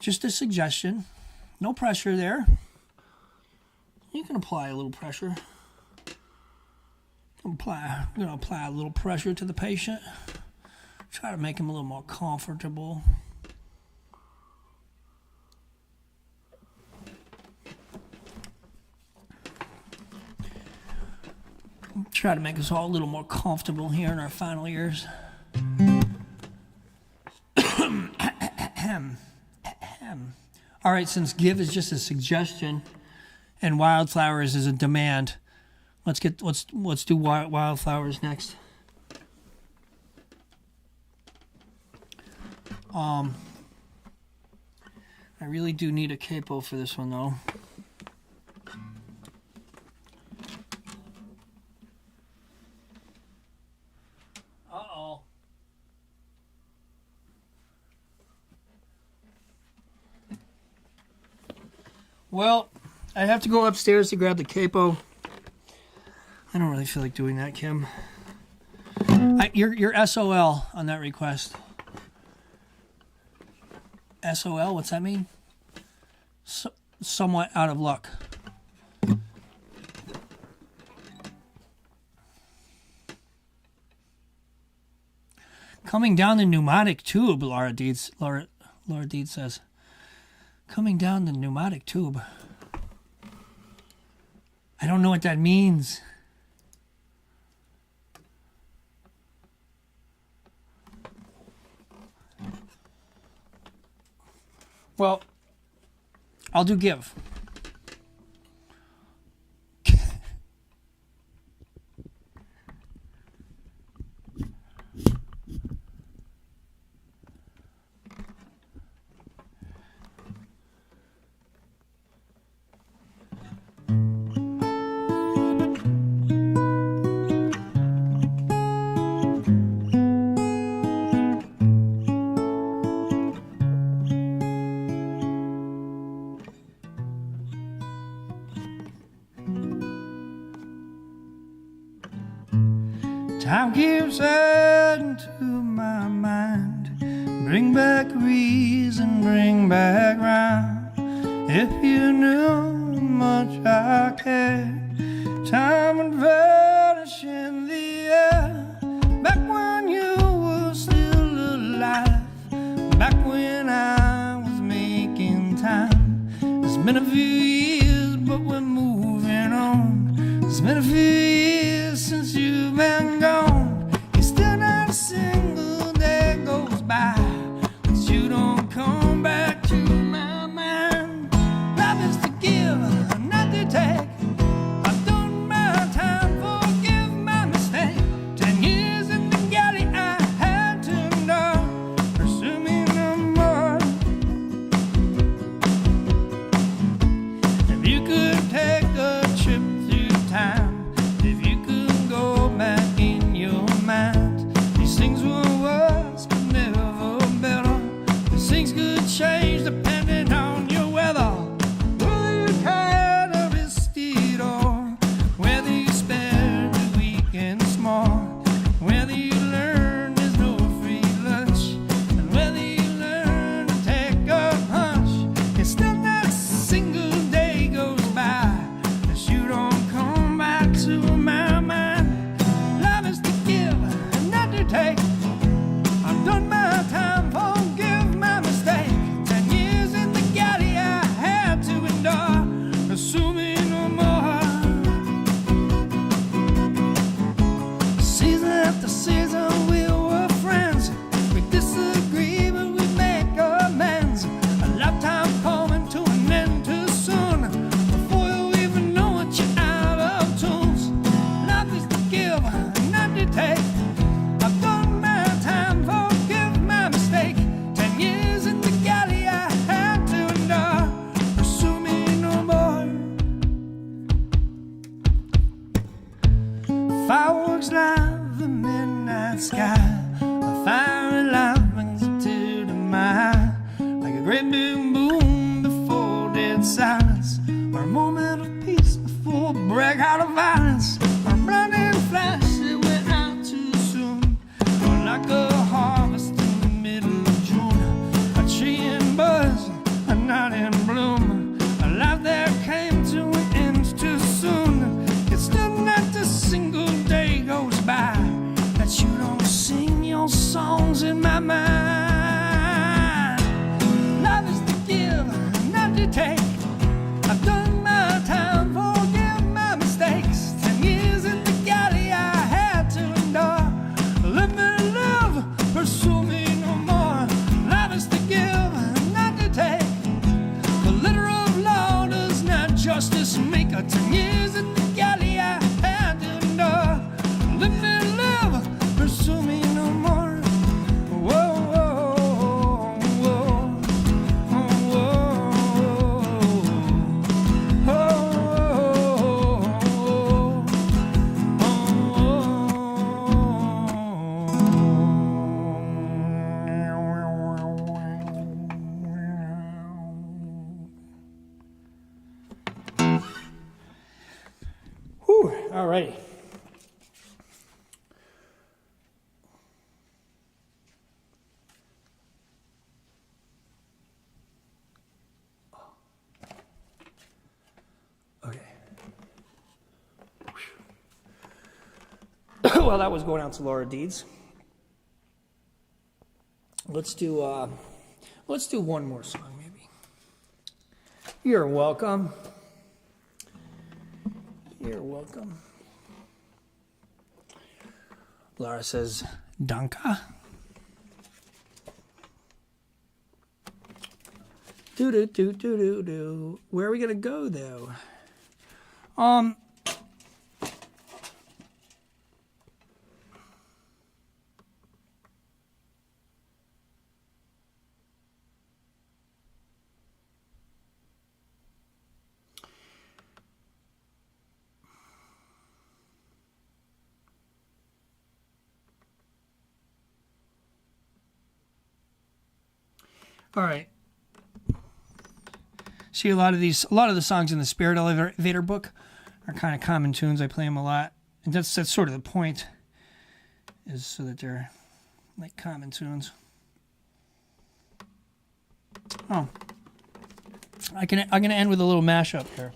Just a suggestion. No pressure there. You can apply a little pressure. I'm going to apply a little pressure to the patient. Try to make him a little more comfortable. Try to make us all a little more comfortable here in our final years. All right, since give is just a suggestion and wildflowers is a demand, let's do wildflowers next. I really do need a capo for this one though. Uh-oh. Well, I have to go upstairs to grab the capo. I don't really feel like doing that, Kim. You're SOL on that request. SOL, what's that mean? Somewhat out of luck. Coming down the pneumatic tube, Laura Deeds says. Coming down the pneumatic tube. I don't know what that means. Well, I'll do give. Time keeps adding to my mind. Bring back reason, bring back rhyme. If you knew how much I cared, time would vanish in the air. Back when you were still alive, back when I was making time. It's been a few years, but we're moving on. It's been a few years since you've been gone. It's still not a single day goes by that you don't come back to my mind. Life is to give, not to take. I've done my time, forgive my mistake. 10 years in the galley I had to endure. Pursue me no more. If you could take a trip through time, if you could go back in your mind, these things were worse but never better. These things could change depending on your weather. Whether you're tired or rested, or whether you spend the weekend small, whether you learn there's no free lunch, and whether you learn to take a hunch. It's still not a single day goes by that you don't come back to my mind. Love is to give and not to take. I've done my time, forgive my mistake. 10 years in the galley I had to endure. Pursue me no more. Season after season we were friends. We disagree but we make amends. A lifetime coming to an end too soon. Before you even know it, you're out of tunes. Life is to give, not to take. I've done my time, forgive my mistake. 10 years in the galley I had to endure. Pursue me no more. Fireworks light the midnight sky. A fiery light brings a tear to my eye. Like a great big boom before dead silence, or a moment of peace before a breakout of violence, or a blinding flash that went out too soon, or like a harvest in the middle of June. A tree in buzz, a night in bloom, a life that came to an end too soon. It's still not a single day goes by that you don't sing your songs in my mind. Love is to give, not to take. I've done my time, forgive my mistakes. 10 years in the galley I had to endure. Let me live, pursue me no more. Love is to give, not to take. The letter of law does not justice make. 10 years in the galley I had to endure. Let me live, pursue me no more. Whoa, whoa, whoa, whew, all righty. Okay. Well, that was going out to Laura Deeds. Let's do one more song, maybe. You're welcome. You're welcome. Laura says, Danka. Do. Where are we gonna go though? All right. See, a lot of the songs in the Spirit Elevator book are kind of common tunes. I play them a lot, and that's sort of the point. is so that they're like common tunes. Oh, I'm gonna end with a little mashup here.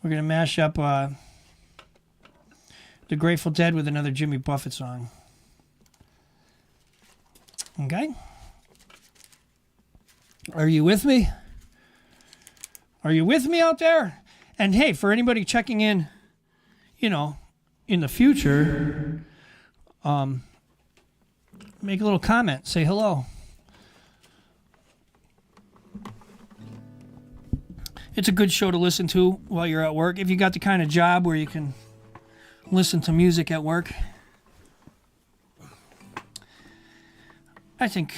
We're gonna mash up the Grateful Dead with another Jimmy Buffett song. Okay? Are you with me? Are you with me out there? And hey, for anybody checking in, you know, in the future, make a little comment. Say hello. It's a good show to listen to while you're at work. If you got the kind of job where you can listen to music at work, I think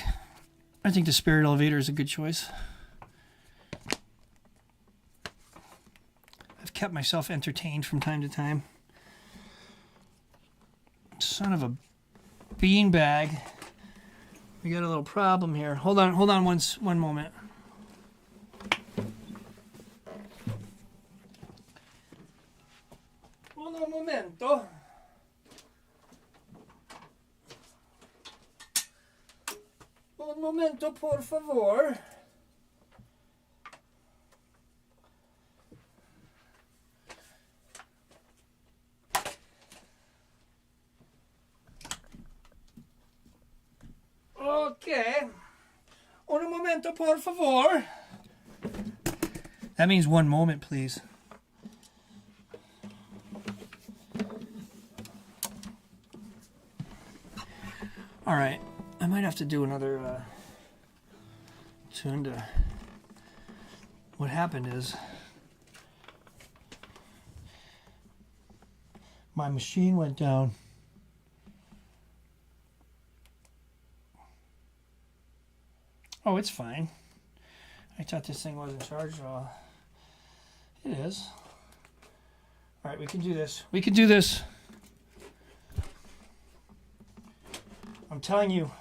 the Spirit Elevator is a good choice. I've kept myself entertained from time to time. Son of a beanbag. We got a little problem here. Hold on one moment. Un momento. Un momento, por favor. Okay. Un momento, por favor. That means one moment, please. All right, I might have to do another tune to. What happened is my machine went down. Oh, it's fine. I thought this thing wasn't charged at all. It is. All right, we can do this. We can do this. I'm telling you.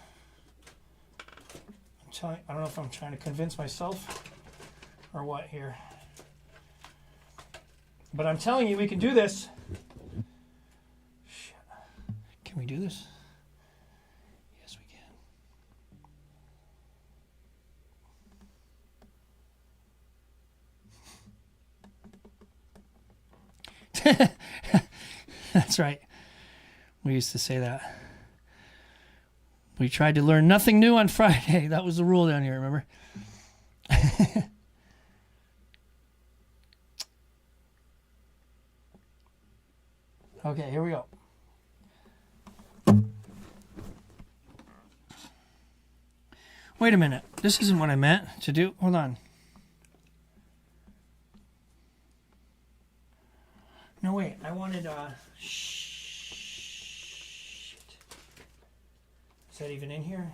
I don't know if I'm trying to convince myself or what here. But I'm telling you, we can do this. Shit. Can we do this? Yes, we can. That's right. We used to say that. We tried to learn nothing new on Friday. That was the rule down here, remember? Okay, here we go. Wait a minute. This isn't what I meant to do. Hold on. No, wait. I wanted... Shit. Is that even in here?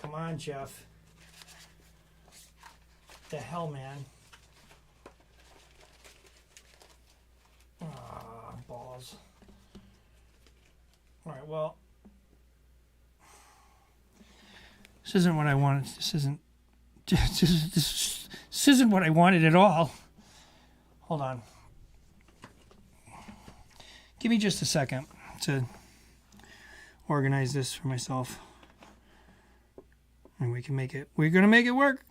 Come on, Jeff. The hell, man. Ah, balls. All right, well. This isn't what I wanted. This isn't what I wanted at all. Hold on. Give me just a second to organize this for myself. And we can make it. We're going to make it work.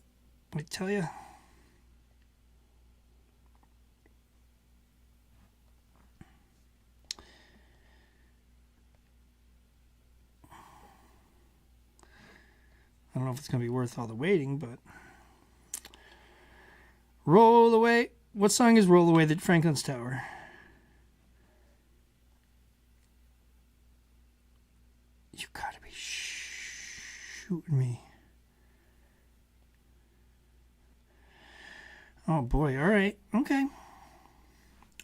Let me tell you. I don't know if it's going to be worth all the waiting, but Roll Away. What song is Roll Away? The Franklin's Tower. You gotta be shooting me. Oh boy, all right. Okay.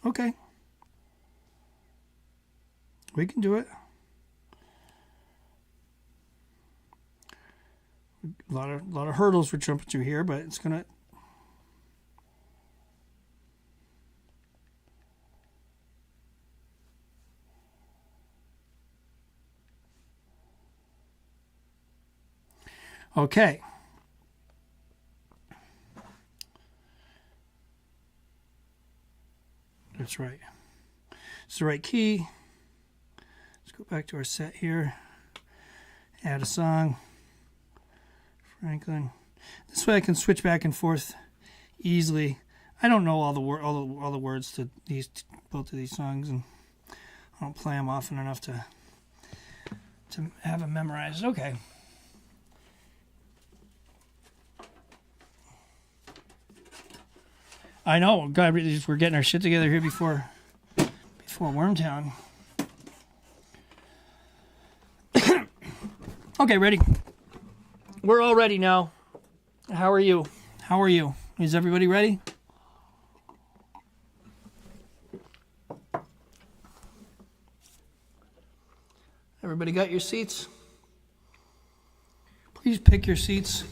Okay. We can do it. A lot of hurdles we're jumping through here, but it's gonna. Okay. That's right. It's the right key. Let's go back to our set here. Add a song. Franklin. This way I can switch back and forth easily. I don't know all the words to both of these songs, and I don't play them often enough to have them memorized. Okay. I know. God, we're getting our shit together here before Wormtown. Okay, ready? We're all ready now. How are you? How are you? Is everybody ready? Everybody got your seats? Please pick your seats.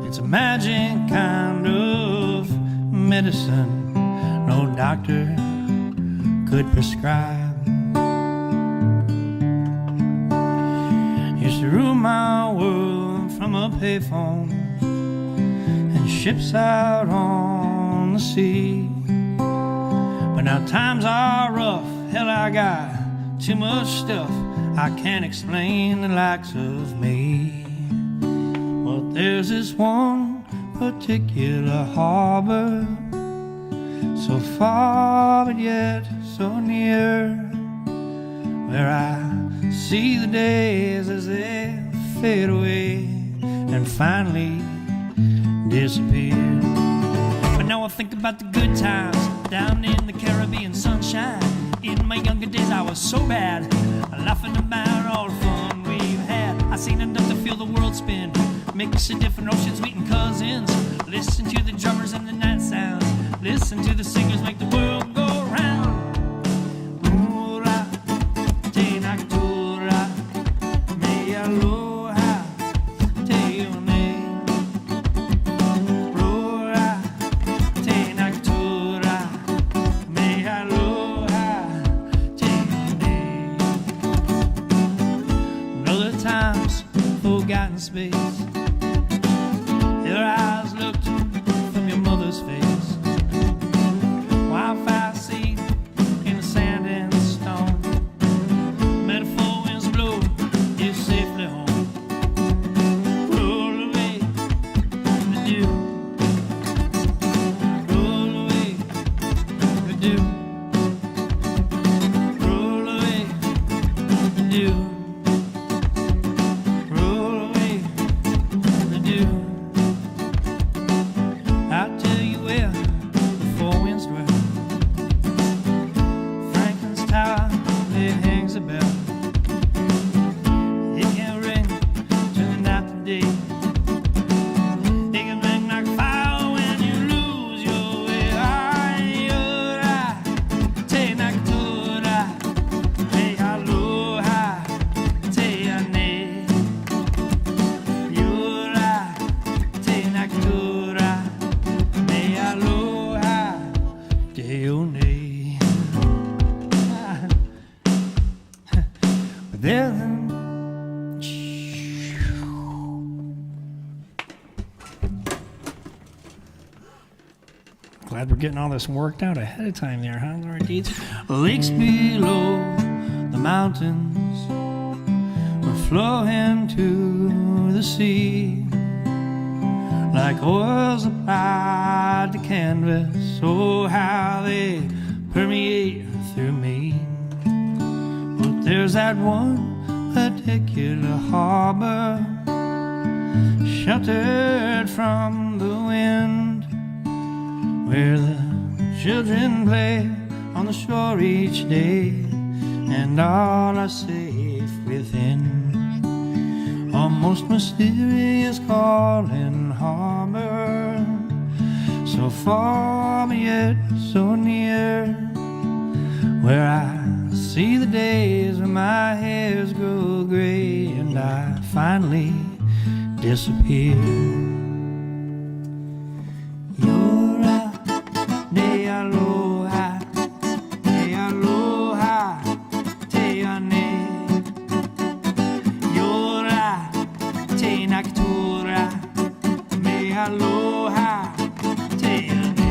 It's a magic kind of medicine no doctor could prescribe. Used to rule my world from a payphone and ships out on the sea. But now times are rough, hell I got too much stuff, I can't explain the likes of me. But there's this one particular harbor, so far but yet so near, where I see the days as they fade away and finally disappear. But now I think about the good times down in the Caribbean sunshine. In my younger days I was so bad, laughing about all the fun we've had. I seen enough to feel the world spin, mix of different oceans meeting cousins. Listen to the drummers and the night sounds, listen to the singers make the world go round. Ura, te noctura, me aloha, te une. Ura, te noctura, me aloha, te une. Other times, forgotten space, your eyes looked from your mother's face. Wildfire seed in the sand and the stone. Metaphor winds blow, you're safely home. Roll away the dew. Roll away the dew. Roll away the dew. Roll away the dew. I'll tell you where the four winds dwell. Franklin's tower, it hangs a bell. It can ring to the night and day. It can ring like fire when you lose your way. Ay-ora, te noctura, me aloha, te ane. Yora, te noctura, me aloha, te une. But then, glad we're getting all this worked out ahead of time there, huh, Laura Deeds? Lakes below the mountains will flow into the sea like oils applied to canvas. Oh, how they permeate through me. But There's that one particular harbor, sheltered from the wind, where the children play on the shore each day, and all are safe within. A most mysterious calling harbor, so far but yet so near, where I see the days when my hairs grow gray and I finally disappear. Yora de aloha, te aloha, te ane. Yora te naktura, me aloha, te ane.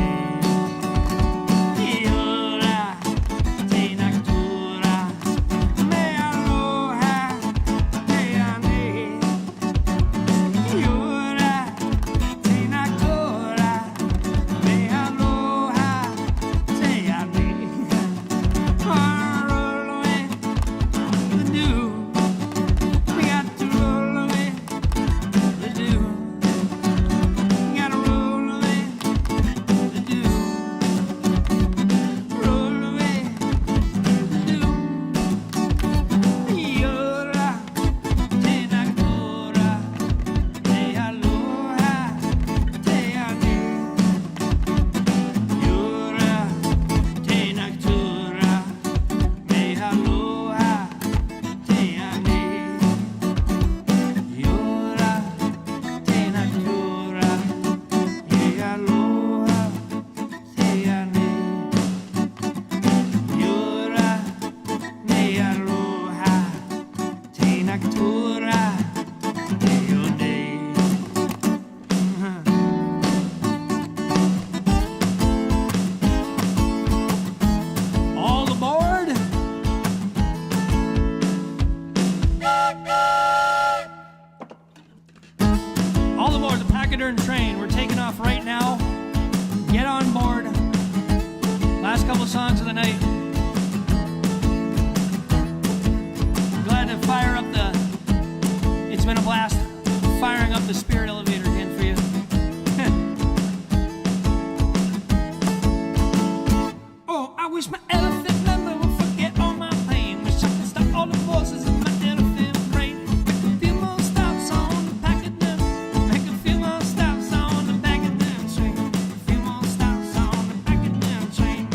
Train. We're taking off right now. Get on board. Last couple songs of the night. Glad to fire up the... It's been a blast firing up the spirit elevator again for you. Oh, I wish my elephant memory would forget all my pain. Wish I could stop all the voices in my elephant brain. Make a few more stops on the back of them. Make a few more stops on the back of them train. A few more stops on the back of them train.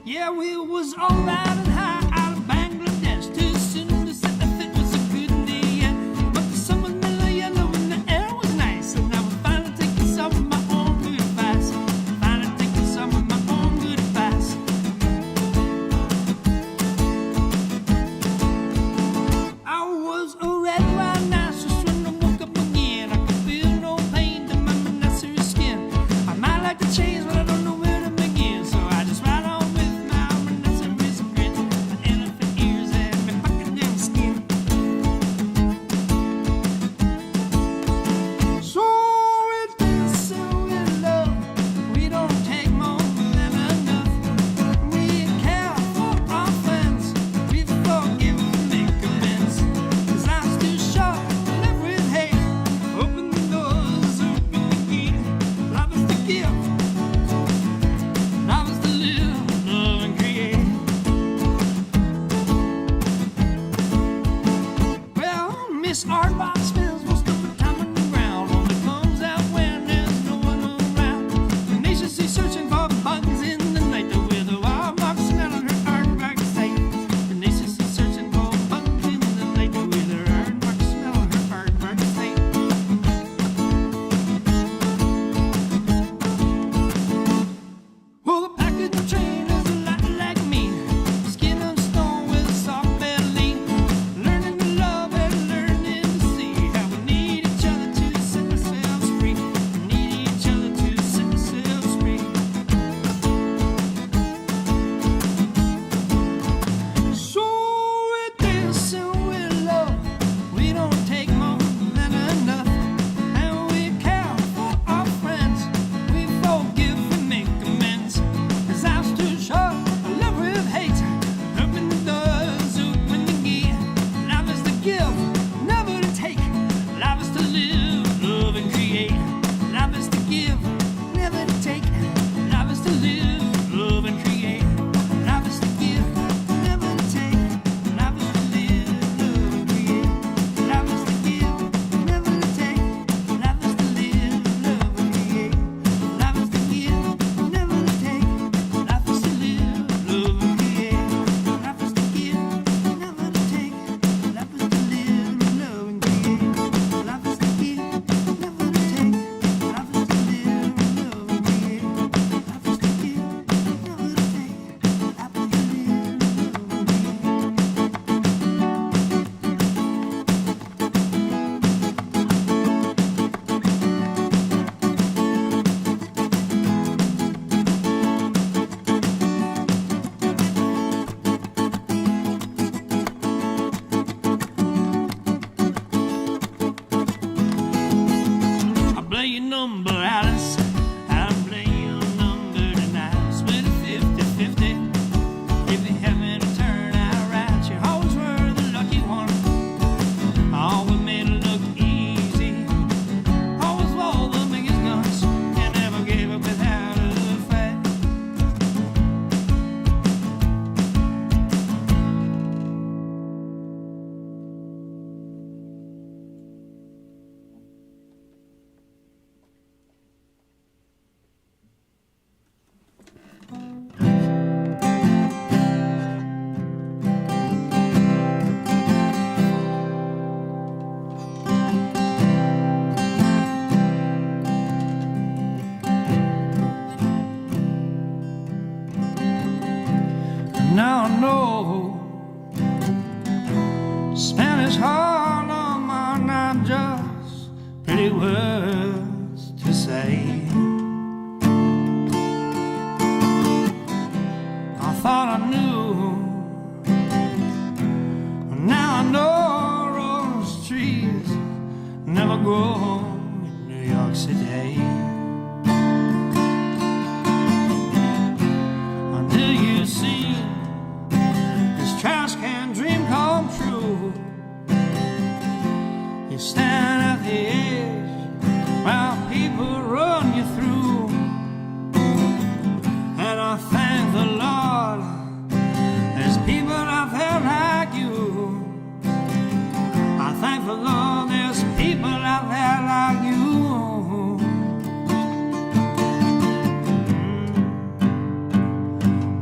Yeah, we was all riding high out of Bangladesh. Too soon to set the fit was a good day. But the sun was mellow yellow and the air was nice. And I was finally taking some of my own good advice. Finally taking some of my own good advice. I was a red rhinoceros when I woke up again. I could feel no pain to my rhinoceros skin. I might like to change, but I don't know where to begin. So I just ride on with my rhinoceros grin. My elephant ears and my crocodile skin. So it is so in love. We don't take more than enough. We care for our friends. We forgive and make amends. 'Cause life's too short to live with hate. Open the doors, open the gate. Love is the gift. Love is to live, love and create. Well, Miss Artbox spends most of her time on the ground. Only comes out when there's no one around. Tenaciously searching for bugs in the night. With a wild box smelling her artwork sight. Tenaciously searching for bugs in the night. With her artwork smelling her artwork sight. Well, the package train is a lot like me. Skin of stone with a soft belly. Learning to love and learning to see how pretty words to say. I thought I knew, but now I know rose trees never grow in New York City. Until you see this trash can dream come true, you stand at the edge while people run you through. And I thank the Lord there's people out there like you. I thank the Lord there's people out there like you.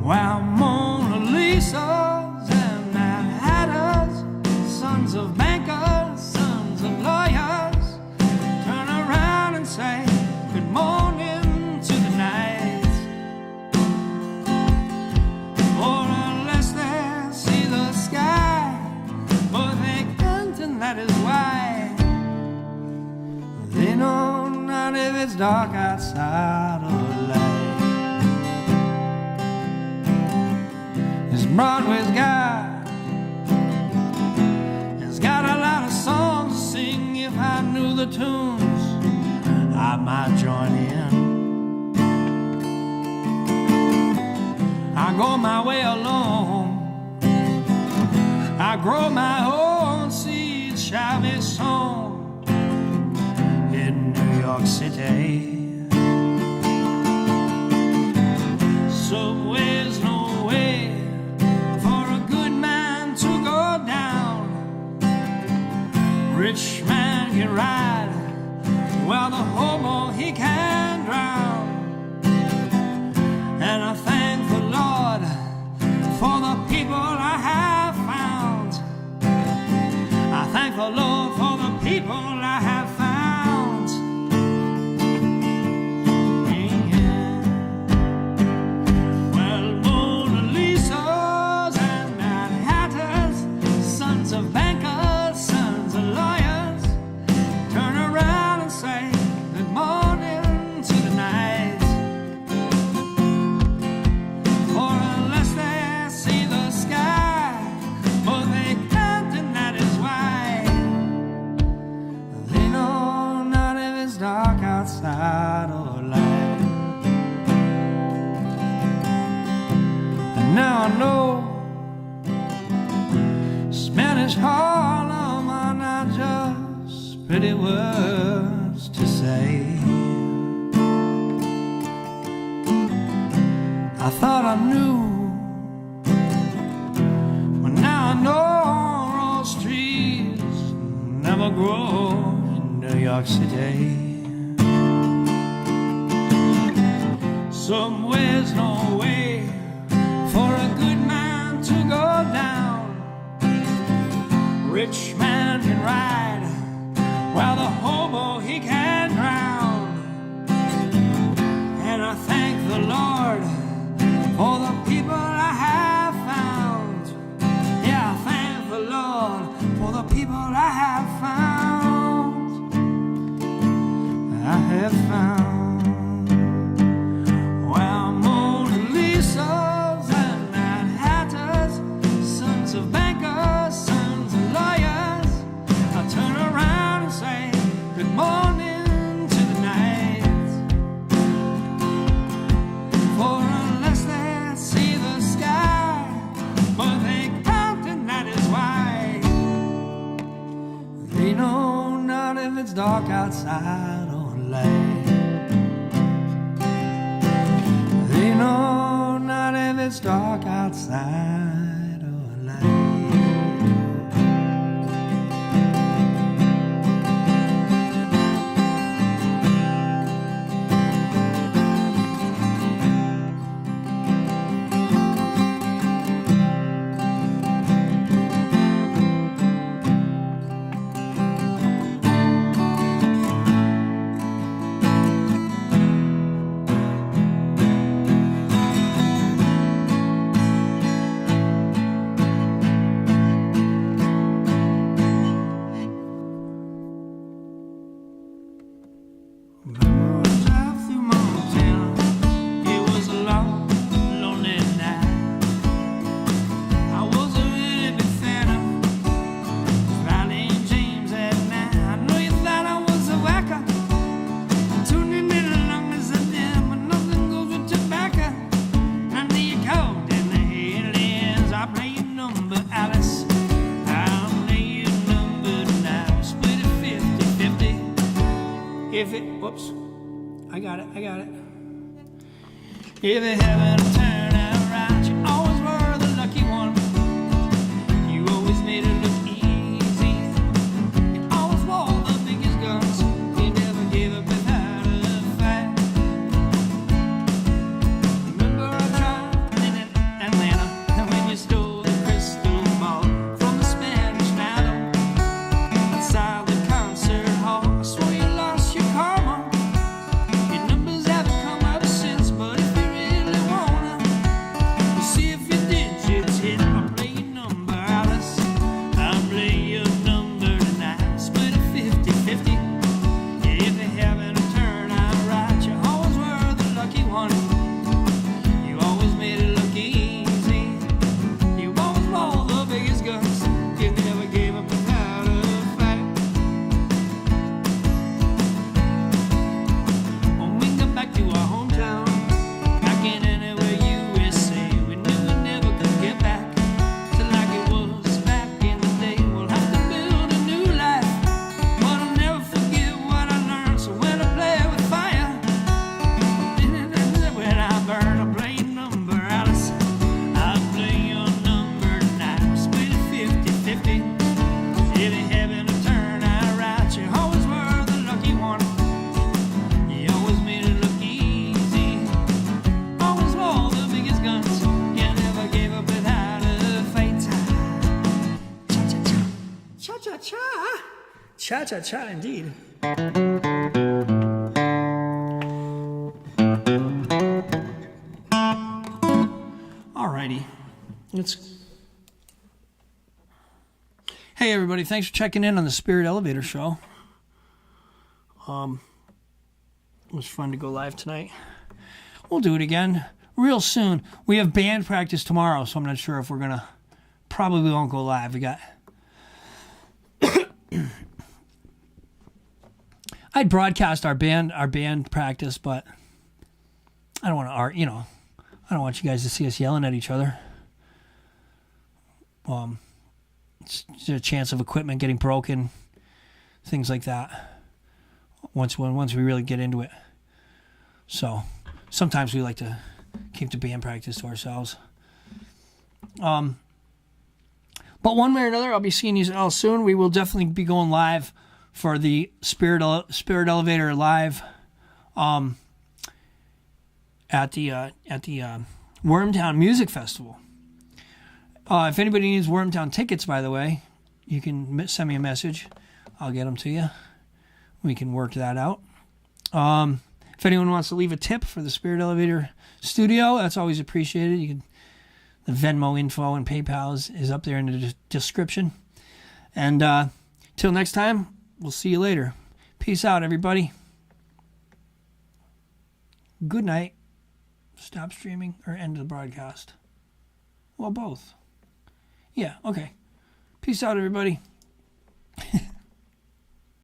While Mona Lisas and Mad Hatters, sons of bankers, sons of lawyers, turn around and say good morning to the night. Or unless they see the sky, but they can't, and that is why they know not if it's dark outside or light. This Broadway's got a lot of songs to sing. If I knew the tunes, I might join in. I go my way alone, I grow my own seeds, shall be sown in New York City. Subway's no way for a good man to go down. Rich man can ride while the hobo he can drown. And I thank the Lord for the people I have found. I thank the Lord for the people I have found. Yeah. Well, Mona Lisas and Mad Hatters, sons of bankers, sons of lawyers, turn around and say good morning to the night. For unless they see the sky, but they can't, and that is why they know not if it's dark outside or light. And now I know Spanish Harlem are not just pretty words to say. I thought I knew, but now I know rose trees never grow in New York City. Somewhere's no way for a good man to go down. Rich man can ride while the hobo he can drown. And I thank the Lord for the people I have found. Yeah, I thank the Lord for the people I have found. I have found. Well, Mona Lisas and Mad Hatters, sons of bankers, sons of lawyers, I turn around and say good morning to the night. For unless they see the sky, but they can't, and that is why they know not if it's dark outside or light. They know not if it's dark outside or light. Whoops. I got it. If it haven't turned out right, you always were the lucky one. You always made it look easy. You always wore the biggest guns. You never gave up without a fight. Remember our drive in Atlanta, and when you stole the crystal ball from the Spanish Madam outside the concert hall. I swore you lost your karma. Your numbers haven't come out since, but if you really wanna, we'll see if your digits hit. I'll play your number, Alice. I'll play your number tonight. Split it 50-50. If they haven't turned out right, you always were the lucky one. You always made it look easy. You always rolled the biggest guns. You never gave up without a fight. When we got back to our hometown, back in anywhere USA, we knew we never could get back to like it was back in the day. We'll have to build a new life, but I'll never forget what I learned. So when I play with fire, when I burn, I'll play your number, Alice. I'll play your number tonight. Split it 50-50. If it haven't turned out right, you always were the lucky one. You always made it look easy. Always wore the biggest guns. You never gave up without a fight. Cha-cha-cha. Cha-cha-cha. Cha-cha-cha indeed. Alrighty. Hey everybody, thanks for checking in on the Spirit Elevator Show. It was fun to go live tonight. We'll do it again real soon. We have band practice tomorrow, so I'm not sure if we're gonna. Probably won't go live. We got. I'd broadcast our band practice, but I don't want to I don't want you guys to see us yelling at each other. There's a chance of equipment getting broken, things like that. Once we really get into it. So sometimes we like to keep the band practice to ourselves. But one way or another, I'll be seeing you all soon. We will definitely be going live for the Spirit Elevator Live at the Wormtown Music Festival. If anybody needs Wormtown tickets, by the way, you can send me a message. I'll get them to you. We can work that out. If anyone wants to leave a tip for the Spirit Elevator Studio, that's always appreciated. The Venmo info and PayPal is up there in the description. And till next time, we'll see you later. Peace out, everybody. Good night. Stop streaming or end the broadcast. Well, both. Yeah, okay. Peace out, everybody.